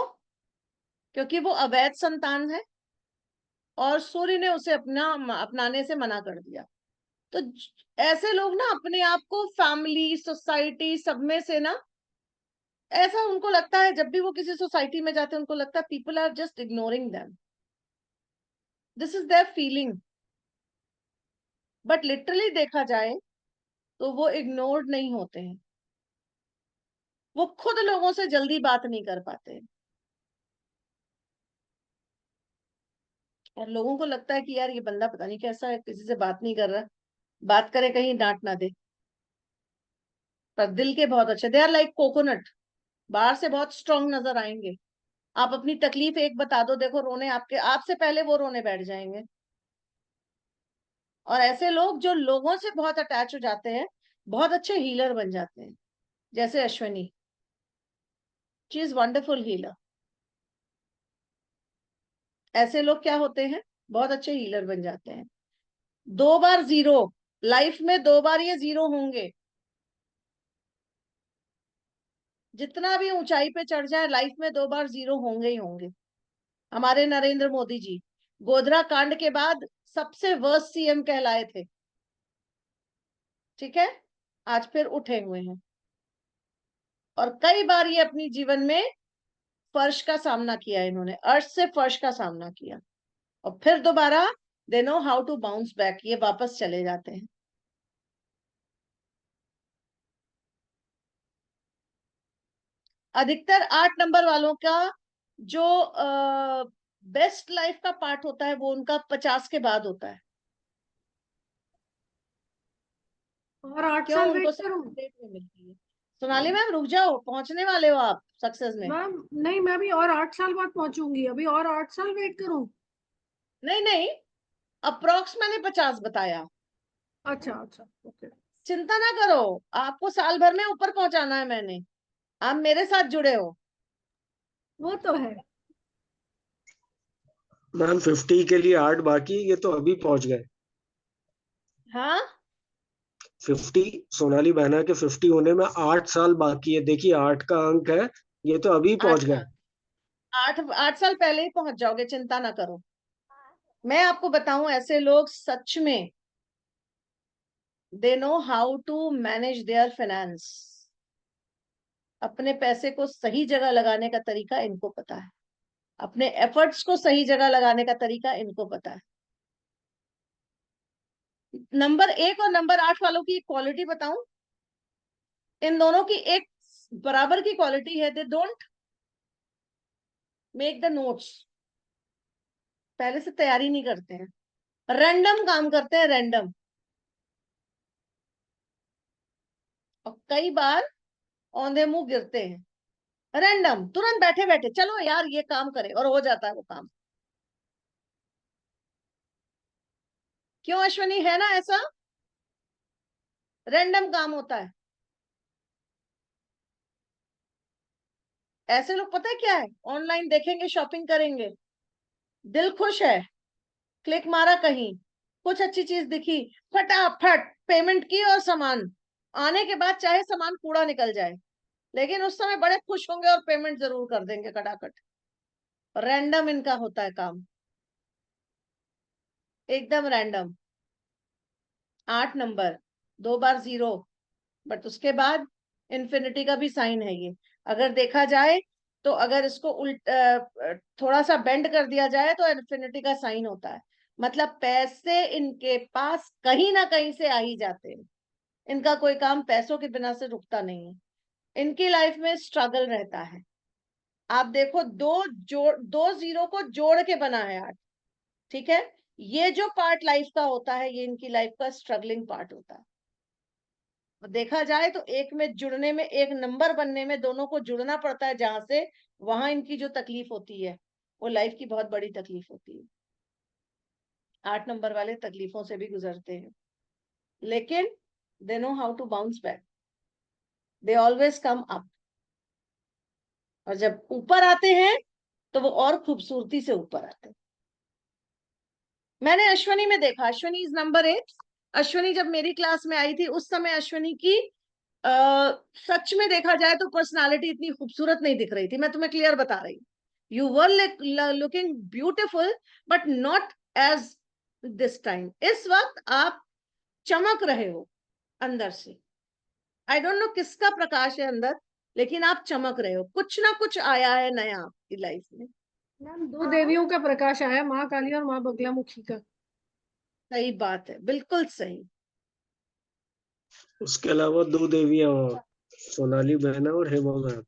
क्योंकि वो अवैध संतान है और सूर्य ने उसे अपनाने से मना कर दिया। तो ऐसे लोग ना अपने आप को फैमिली, सोसाइटी, सब में से ना, ऐसा उनको लगता है, जब भी वो किसी सोसाइटी में जाते हैं उनको लगता है people are just ignoring them, this is their feeling. But literally देखा जाए तो वो इग्नोर्ड नहीं होते हैं, वो खुद लोगों से जल्दी बात नहीं कर पाते हैं, और लोगों को लगता है कि यार ये बंदा पता नहीं कैसा है, किसी से बात नहीं कर रहा, बात करे कहीं डांट ना दे। पर दिल के बहुत अच्छे, दे आर लाइक कोकोनट, बाहर से बहुत स्ट्रांग नजर आएंगे, आप अपनी तकलीफ एक बता दो, देखो रोने आपसे पहले वो रोने बैठ जाएंगे। और ऐसे लोग जो लोगों से बहुत अटैच हो जाते हैं बहुत अच्छे हीलर बन जाते हैं, जैसे Ashwini, she is wonderful healer. ऐसे लोग क्या होते हैं, बहुत अच्छे हीलर बन जाते हैं। 2 बार 0, लाइफ में 2 बार ये 0 होंगे। जितना भी ऊंचाई पे चढ़ जाए लाइफ में 2 बार 0 होंगे ही होंगे। हमारे नरेंद्र मोदी जी गोधरा कांड के बाद सबसे वर्स्ट सीएम कहलाए थे, ठीक है, आज फिर उठे हुए हैं। और कई बार ये अपनी जीवन में फर्श का सामना किया, इन्होंने अर्श से फर्श का सामना किया, और फिर दोबारा they know how to bounce back, ये वापस चले जाते हैं। अधिकतर 8 नंबर वालों का जो बेस्ट लाइफ का पार्ट होता है वो उनका 50 के बाद होता है। और 8 क्यों? साल उनको वेट करूं? लेट में मिलती है। सोनाली मैम रुक जाओ, पहुंचने वाले हो आप सक्सेस में। मैम नहीं, मैं भी और 8 साल बाद पहुंचूंगी, अभी और 8 साल वेट करूं? नहीं नहीं, अप्रोक्स मैंने 50 बताया। अच्छा अच्छा, ओके। चिंता ना करो, आपको साल भर में ऊपर पहुंचाना है मैंने, आप मेरे साथ जुड़े हो। वो तो है। मैम 50 के लिए 8 बाकी, ये तो अभी पहुंच गए। हाँ 50, सोनाली बहना के 50 होने में 8 साल बाकी है। देखिए 8 का अंक है, ये तो अभी 8 पहुंच का, गए। 8 साल पहले ही पहुंच जाओगे, चिंता ना करो। मैं आपको बताऊं, ऐसे लोग सच में they know how to manage their finance. अपने पैसे को सही जगह लगाने का तरीका इनको पता है, अपने एफर्ट्स को सही जगह लगाने का तरीका इनको पता है। नंबर 1 और नंबर 8 वालों की क्वालिटी बताऊं, इन दोनों की एक बराबर की क्वालिटी है, they don't make the notes, पहले से तैयारी नहीं करते हैं, रैंडम काम करते हैं, रैंडम। और कई बार औंधे मुंह गिरते हैं, रैंडम, तुरंत बैठे बैठे चलो यार ये काम करे, और हो जाता है वो काम। क्यों अश्वनी, है ना ऐसा, रैंडम काम होता है। ऐसे लोग पता है क्या है, ऑनलाइन देखेंगे, शॉपिंग करेंगे, दिल खुश है, क्लिक मारा कहीं, कुछ अच्छी चीज दिखी, फटाफट पेमेंट की, और सामान आने के बाद चाहे सामान कूड़ा निकल जाए, लेकिन उस समय बड़े खुश होंगे और पेमेंट जरूर कर देंगे कटाकट। रैंडम इनका होता है काम, एकदम रैंडम। 8 नंबर, 2 बार 0, बट उसके बाद इन्फिनिटी का भी साइन है ये। अगर देखा जाए तो अगर इसको उल्ट थोड़ा सा बेंड कर दिया जाए तो इन्फिनिटी का साइन होता है। मतलब पैसे इनके पास कहीं ना कहीं से आ ही जाते हैं, इनका कोई काम पैसों के बिना से रुकता नहीं है, इनकी लाइफ में स्ट्रगल रहता है। आप देखो, 2 0 को जोड़ के बना है 8, ठीक है, ये जो पार्ट लाइफ का होता है ये इनकी लाइफ का स्ट्रगलिंग पार्ट होता है। देखा जाए तो एक में जुड़ने में, एक नंबर बनने में दोनों को जुड़ना पड़ता है, जहां से वहां इनकी जो तकलीफ होती है वो लाइफ की बहुत बड़ी तकलीफ होती है। 8 नंबर वाले तकलीफों से भी गुजरते हैं, लेकिन they know how to bounce back, they always come up. और जब ऊपर आते हैं तो वो और खूबसूरती से ऊपर आते हैं। मैंने अश्वनी में देखा, अश्वनी इज नंबर 8। अश्वनी जब मेरी क्लास में आई थी उस समय अश्वनी की सच में देखा जाए तो पर्सनालिटी इतनी खूबसूरत नहीं दिख रही थी, मैं तुम्हें क्लियर बता रही हूँ। You were looking beautiful but not as this time. इस वक्त आप चमक रहे हो अंदर से, आई डोंट नो किसका प्रकाश है अंदर, लेकिन आप चमक रहे हो, कुछ ना कुछ आया है नया आपकी लाइफ में। मैम 2 देवियों का प्रकाश आया, माँ काली और माँ बगलामुखी का। सही बात है, बिल्कुल सही। उसके अलावा 2 देवियां और, सोनाली बहना और हेमा मैम।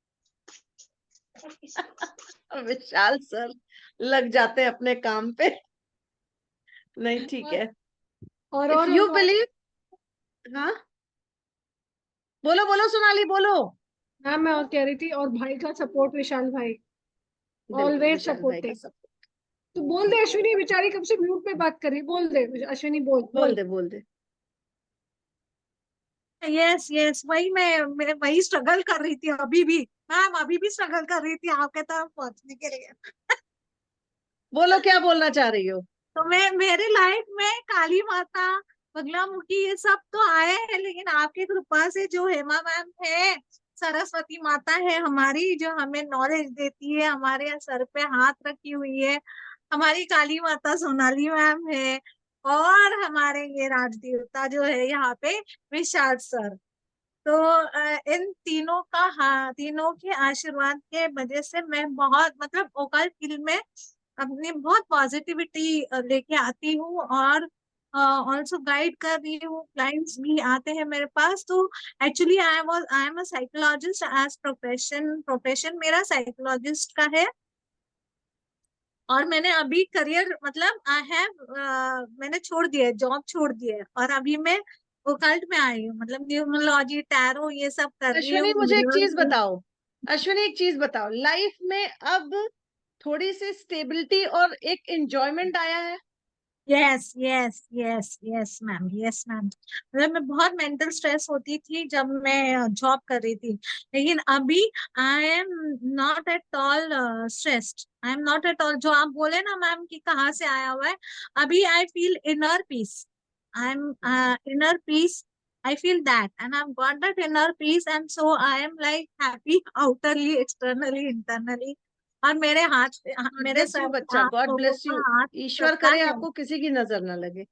विशाल सर लग जाते हैं अपने काम पे। नहीं ठीक है, इफ और यू बिलीव। हाँ बोलो बोलो सोनाली बोलो। मैम मैं और कह रही थी, और भाई का सपोर्ट, विशाल भाई। ऑलवेज विशाल भाई का सपोर्टिव। सपोर्ट। तो बोल दे अश्विनी, बेचारी कब से म्यूट पे बात कर रही, बोल दे अश्विनी, बोल बोल बोल। दे बोल दे। यस यस, मैं वही स्ट्रगल कर रही थी अभी भी मैम, अभी भी स्ट्रगल कर रही थी आपके तरफ पहुंचने के लिए। बोलो क्या बोलना चाह रही हो। तो मैं मेरे लाइफ में काली माता, बगला मुखी, ये सब तो आए हैं, लेकिन आपकी कृपा से जो हेमा मैम है, सरस्वती माता है हमारी, जो हमें नॉलेज देती है, हमारे सर पे हाथ रखी हुई है, हमारी काली माता सोनाली मैम है, और हमारे ये राज देवता जो है यहाँ पे विशाल सर। तो इन तीनों का, हाँ, तीनों के आशीर्वाद के वजह से मैं बहुत, मतलब ओकल्ट फील्ड में अपनी बहुत पॉजिटिविटी लेके आती हूँ, और ऑल्सो गाइड कर रही हूँ। क्लाइंट्स भी आते हैं मेरे पास। तो actually I am a psychologist as profession मेरा साइकोलॉजिस्ट का है। और मैंने अभी करियर, मतलब आई हैव, मैंने छोड़ दिया है, जॉब छोड़ दिया है, और अभी मैं ओकल्ट में आई हूँ, मतलब न्यूमरोलॉजी, टैरो, ये सब कर रही अश्विनी हूँ। मुझे एक चीज बताओ, अश्विनी एक चीज बताओ, लाइफ में अब थोड़ी सी स्टेबिलिटी और एक एंजॉयमेंट आया है। Yes yes yes yes ma'am, yes ma'am. मतलब मैं बहुत मेंटल स्ट्रेस होती थी जब मैं जॉब कर रही थी, लेकिन अभी I am not at all stressed, I am not at all. जो आप बोले ना मैम कि कहाँ से आया हुआ है, अभी I feel inner peace, I am inner peace, I feel that, and I've got that inner peace, and so I am like happy outwardly, externally, internally. और मेरे हाथ पे, गॉड मेरे ब्लेस सर यू पे बच्चा, आप गॉड लोगों bless का यू। हाथ ईश्वर रहता करे है। आपको किसी की नजर ना लगे।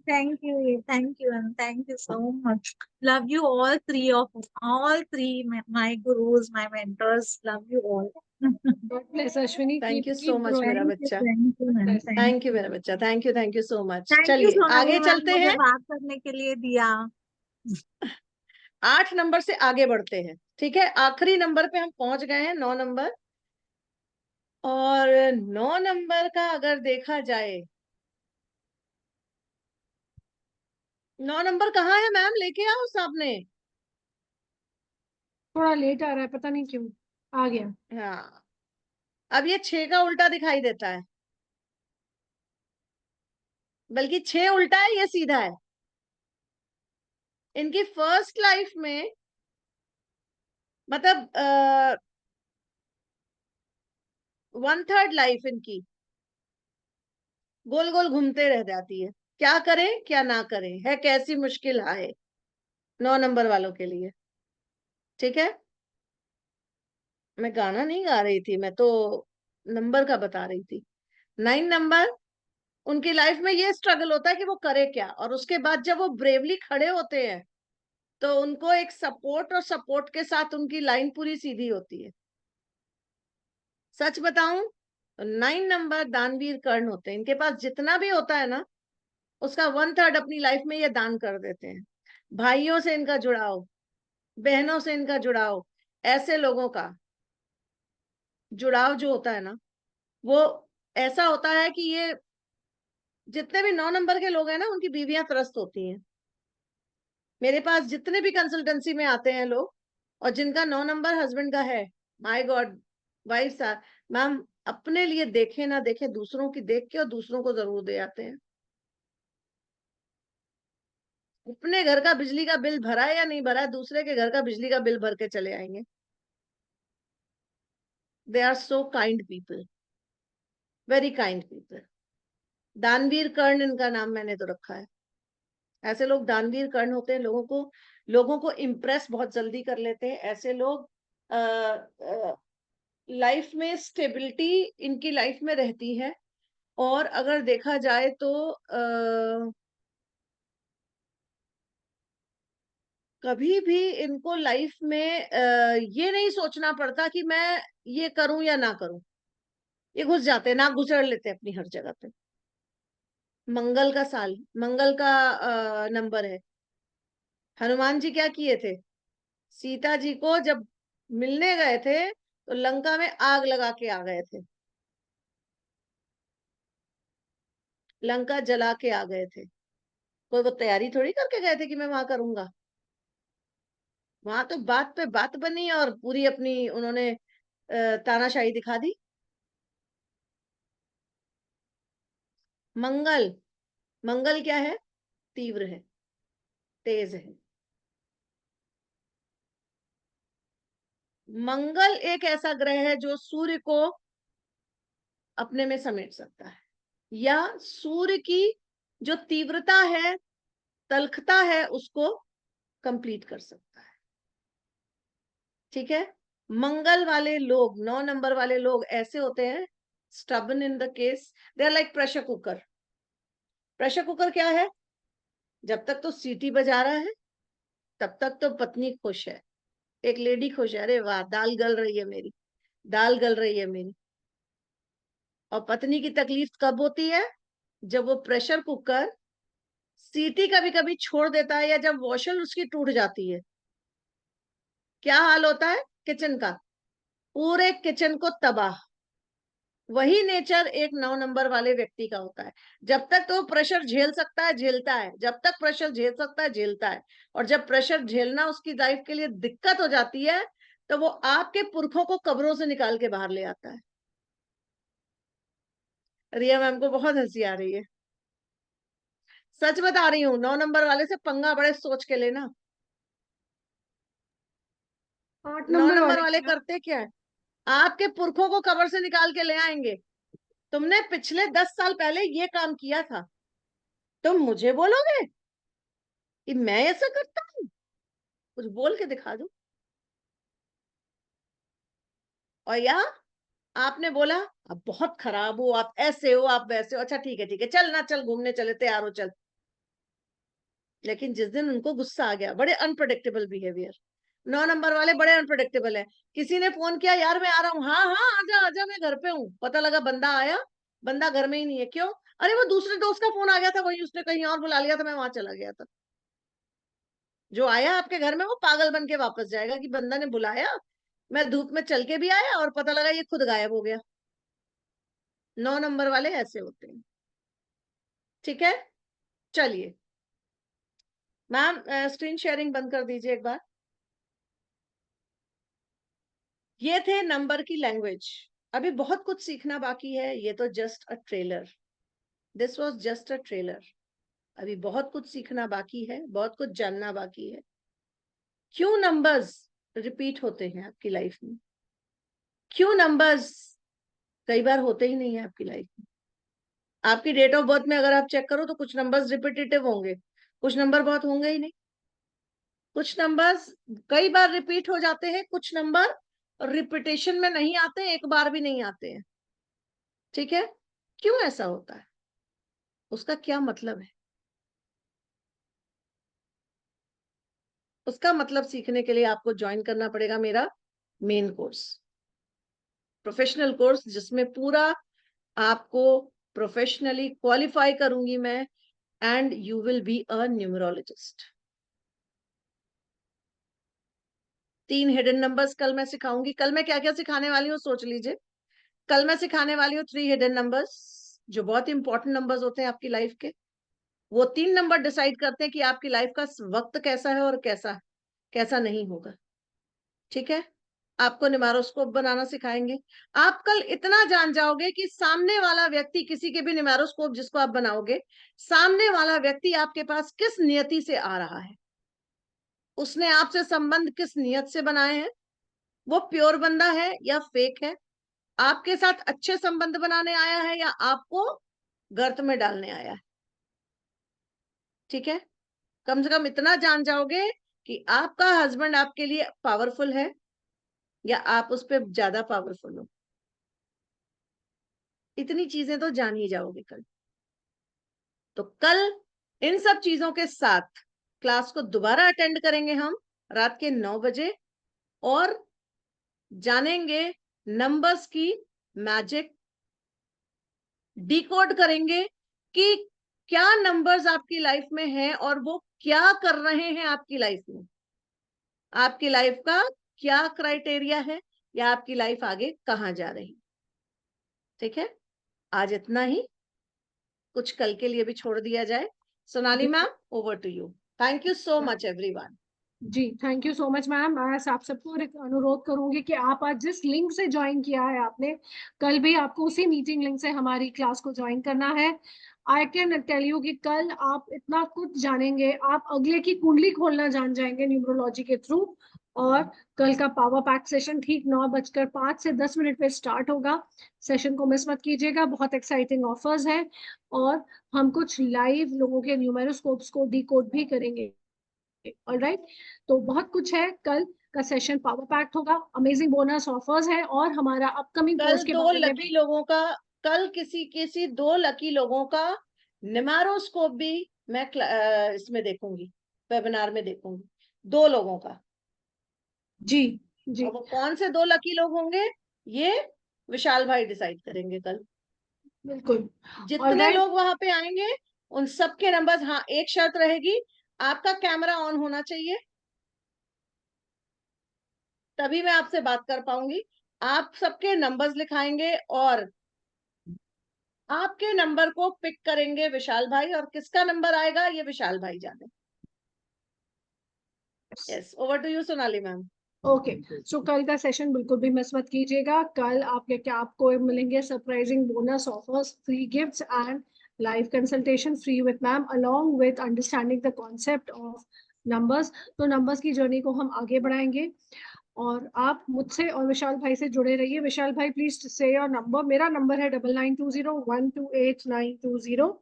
Thank you, and thank you so much. Love you all three, my gurus, my mentors. Love you all. God bless Ashwini, thank you so keep much मेरा growing. बच्चा, Thank you, man. Thank you मेरा बच्चा, thank you so much. Thank you, चलिए सोनाली आगे ma'am, चलते मुझे हैं, बात करने के लिए दिया। 8 नंबर से आगे बढ़ते हैं। ठीक है, आखिरी नंबर पे हम पहुंच गए हैं, 9 नंबर। और 9 नंबर का अगर देखा जाए, 9 नंबर कहाँ है मैम, लेके आओ सामने। थोड़ा लेट आ रहा है, पता नहीं क्यों आ गया। हाँ, अब ये 6 का उल्टा दिखाई देता है, बल्कि 6 उल्टा है, ये सीधा है। इनकी फर्स्ट लाइफ में, मतलब 1/3 लाइफ इनकी गोल गोल घूमते रह जाती है। क्या करें क्या ना करें, है कैसी मुश्किल आए 9 नंबर वालों के लिए। ठीक है, मैं गाना नहीं गा रही थी, मैं तो नंबर का बता रही थी। 9 नंबर, उनकी लाइफ में ये स्ट्रगल होता है कि वो करे क्या, और उसके बाद जब वो ब्रेवली खड़े होते हैं तो उनको एक सपोर्ट, और सपोर्ट के साथ उनकी लाइन पूरी सीधी होती है। सच बताऊं तो 9 नंबर दानवीर कर्ण होते हैं। इनके पास जितना भी होता है ना, उसका 1/3 अपनी लाइफ में ये दान कर देते हैं। भाइयों से इनका जुड़ाव, बहनों से इनका जुड़ाव, ऐसे लोगों का जुड़ाव जो होता है ना, वो ऐसा होता है कि ये जितने भी 9 नंबर के लोग हैं ना, उनकी बीवियां त्रस्त होती हैं। मेरे पास जितने भी कंसल्टेंसी में आते हैं लोग, और जिनका 9 नंबर हस्बैंड का है, माय गॉड, वाइफ मैम अपने लिए देखे ना देखे, दूसरों की देख के और दूसरों को जरूर दे आते हैं। अपने घर का बिजली का बिल भरा है या नहीं भरा है, दूसरे के घर का बिजली का बिल भर के चले आएंगे। They are so kind people, very kind people. दानवीर कर्ण इनका नाम मैंने तो रखा है। ऐसे लोग दानवीर कर्ण होते हैं, लोगों को इम्प्रेस बहुत जल्दी कर लेते हैं। ऐसे लोग लाइफ में स्टेबिलिटी इनकी लाइफ में रहती है। और अगर देखा जाए तो कभी भी इनको लाइफ में ये नहीं सोचना पड़ता कि मैं ये करूं या ना करूं। ये घुस जाते हैं, ना घुसड़ लेते हैं अपनी हर जगह पे। मंगल का साल, मंगल का नंबर है। हनुमान जी क्या किए थे, सीता जी को जब मिलने गए थे तो लंका में आग लगा के आ गए थे, लंका जला के आ गए थे। कोई वो तैयारी थोड़ी करके गए थे कि मैं वहां करूंगा। वहां तो बात पे बात बनी और पूरी अपनी उन्होंने तानाशाही दिखा दी। मंगल, मंगल क्या है? तीव्र है, तेज है। मंगल एक ऐसा ग्रह है जो सूर्य को अपने में समेट सकता है, या सूर्य की जो तीव्रता है, तलखता है, उसको कंप्लीट कर सकता है। ठीक है। मंगल वाले लोग, 9 नंबर वाले लोग ऐसे होते हैं, stubborn in the case, they are like pressure cooker. Pressure cooker क्या है? जब तक तो सीटी बजा रहा है तब तक तो पत्नी खुश है, एक लेडी खुश है, अरे वाह दाल गल रही है मेरी, दाल गल रही है मेरी। और पत्नी की तकलीफ कब होती है? जब वो प्रेशर कुकर सीटी कभी कभी छोड़ देता है, या जब वॉशर उसकी टूट जाती है। क्या हाल होता है किचन का? पूरे किचन को तबाह। वही नेचर एक 9 नंबर वाले व्यक्ति का होता है। जब तक तो प्रेशर झेल सकता है झेलता है, जब तक प्रेशर झेल सकता है झेलता है, और जब प्रेशर झेलना उसकी लाइफ के लिए दिक्कत हो जाती है तो वो आपके पुरखों को कब्रों से निकाल के बाहर ले आता है। रिया मैम को बहुत हंसी आ रही है, सच बता रही हूँ। 9 नंबर वाले से पंगा बड़े सोच के लेना। 8 9 नंबर नंबर वाले वाले करते क्या है? आपके पुरखों को कब्र से निकाल के ले आएंगे। तुमने पिछले 10 साल पहले ये काम किया था, तुम मुझे बोलोगे कि मैं ऐसा करता हूं? कुछ बोल के दिखा दो। और या आपने बोला आप बहुत खराब हो, आप ऐसे हो, आप वैसे हो, अच्छा ठीक है ठीक है, चल ना, चल घूमने चले, तैयार हो चल। लेकिन जिस दिन उनको गुस्सा आ गया, बड़े अनप्रडिक्टेबल बिहेवियर। 9 नंबर वाले बड़े अनप्रडिक्टेबल है। किसी ने फोन किया, यार मैं आ रहा हूँ, हाँ हाँ आजा आजा मैं घर पे हूँ, पता लगा बंदा आया, बंदा घर में ही नहीं है। क्यों? अरे वो दूसरे दोस्त का फोन आ गया था, वही उसने कहीं और बुला लिया था, मैं वहां चला गया था। जो आया आपके घर में वो पागल बन के वापस जाएगा कि बंदा ने बुलाया, मैं धूप में चल के भी आया और पता लगा ये खुद गायब हो गया। 9 नंबर वाले ऐसे होते हैं। ठीक है, चलिए मैम स्क्रीन शेयरिंग बंद कर दीजिए एक बार। ये थे नंबर की लैंग्वेज। अभी बहुत कुछ सीखना बाकी है, ये तो just a trailer, this was just a trailer. अभी बहुत कुछ सीखना बाकी है, बहुत कुछ जानना बाकी है। क्यों नंबर्स रिपीट होते हैं आपकी लाइफ में? क्यों नंबर्स कई बार होते ही नहीं है आपकी लाइफ में? आपकी डेट ऑफ बर्थ में अगर आप चेक करो तो कुछ नंबर्स रिपीटेटिव होंगे, कुछ नंबर बहुत होंगे ही नहीं। कुछ नंबर्स कई बार रिपीट हो जाते हैं, कुछ नंबर रिपीटेशन में नहीं आते, एक बार भी नहीं आते हैं। ठीक है, क्यों ऐसा होता है? उसका क्या मतलब है? उसका मतलब सीखने के लिए आपको ज्वाइन करना पड़ेगा मेरा मेन कोर्स, प्रोफेशनल कोर्स, जिसमें पूरा आपको प्रोफेशनली क्वालिफाई करूंगी मैं, and you will be a numerologist. 3 hidden numbers कल मैं सिखाऊंगी। कल मैं क्या क्या सिखाने वाली हूँ सोच लीजिए। कल मैं सिखाने वाली हूँ 3 हिडन नंबर्स, जो बहुत इंपॉर्टेंट नंबर्स होते हैं आपकी लाइफ के। वो 3 नंबर डिसाइड करते हैं कि आपकी लाइफ का वक्त कैसा है और कैसा कैसा नहीं होगा। ठीक है, आपको निमेरोस्कोप बनाना सिखाएंगे। आप कल इतना जान जाओगे कि सामने वाला व्यक्ति, किसी के भी निमेरोस्कोप जिसको आप बनाओगे, सामने वाला व्यक्ति आपके पास किस नियति से आ रहा है, उसने आपसे संबंध किस नियत से बनाए हैं, वो प्योर बंदा है या फेक है, आपके साथ अच्छे संबंध बनाने आया है या आपको गर्त में डालने आया है। ठीक है, कम से कम इतना जान जाओगे कि आपका हस्बैंड आपके लिए पावरफुल है या आप उस पर ज्यादा पावरफुल हो। इतनी चीजें तो जान ही जाओगे कल। तो कल इन सब चीजों के साथ क्लास को दोबारा अटेंड करेंगे हम रात के 9 बजे, और जानेंगे नंबर्स की मैजिक, डिकोड करेंगे कि क्या नंबर्स आपकी लाइफ में हैं और वो क्या कर रहे हैं आपकी लाइफ में, आपकी लाइफ का क्या क्राइटेरिया है, या आपकी लाइफ आगे कहां जा रही। ठीक है, आज इतना ही, कुछ कल के लिए भी छोड़ दिया जाए। Sonali ma'am, over to you. Thank you so much everyone. जी thank you so much ma'am. मैं आप सबको अनुरोध करूंगी कि आप आज जिस लिंक से ज्वाइन किया है आपने, कल भी आपको उसी मीटिंग लिंक से हमारी क्लास को ज्वाइन करना है। आई कैन टेल यू कि कल आप इतना कुछ जानेंगे, आप अगले की कुंडली खोलना जान जाएंगे न्यूमरोलॉजी के थ्रू। और कल का पावर पैक सेशन ठीक 9:05 से 10 मिनट पे स्टार्ट होगा। सेशन को मिस मत कीजिएगा, बहुत एक्साइटिंग ऑफर्स है। और हम कुछ लाइव लोगों के न्यूमेरोस्कोप्स को डिकोड भी करेंगे। ऑलराइट, तो बहुत कुछ है। कल का सेशन पावर पैक्ड होगा, अमेजिंग बोनस ऑफर्स है, और हमारा अपकमिंग कल कोर्स के बारे में भी। कल किसी 2 लकी लोगों का निमारोस्कोप भी मैं इसमें देखूंगी, वेबिनार में देखूंगी, 2 लोगों का। जी जी, और वो कौन से 2 लकी लोग होंगे ये विशाल भाई डिसाइड करेंगे कल। बिल्कुल। जितने ऑलराइट, लोग वहां पे आएंगे उन सबके नंबर्स, हाँ एक शर्त रहेगी, आपका कैमरा ऑन होना चाहिए, तभी मैं आपसे बात कर पाऊंगी। आप सबके नंबर्स लिखाएंगे और आपके नंबर को पिक करेंगे विशाल भाई, और किसका नंबर आएगा ये विशाल भाई जाने। Yes, over to you Sonali ma'am. Okay. So कल का सेशन बिल्कुल भी मिस मत कीजिएगा। कल आपको मिलेंगे surprising bonus offers, free gifts and live consultation free with ma'am, along with understanding the concept of numbers. तो नंबर्स की जर्नी को हम आगे बढ़ाएंगे, और आप मुझसे और विशाल भाई से जुड़े रहिए। विशाल भाई प्लीज से योर नंबर। मेरा नंबर है 9920128920,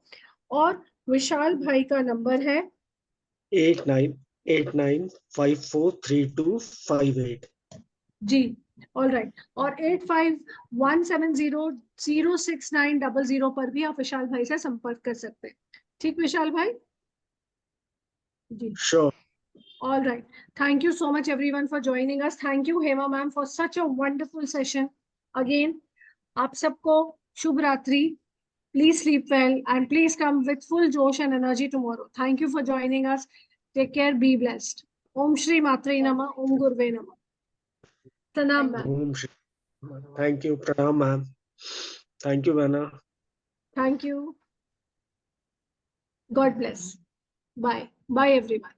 और विशाल भाई का नंबर है 8989543258। जी। ऑल राइट, और 8517000690 पर भी आप विशाल भाई से संपर्क कर सकते हैं। ठीक विशाल भाई? जी। Sure. All right. Thank you so much, everyone, for joining us. Thank you, Hema ma'am, for such a wonderful session. Again, आप सबको शुभ रात्रि. Please sleep well and please come with full josh and energy tomorrow. Thank you for joining us. Take care. Be blessed. Om Shri Matre Namah. Om Gurve Namah. Pranam ma'am. ओम Shri. Thank you, प्रणाम ma'am. Thank you बहना। Thank you. God bless. Bye. Bye, everyone.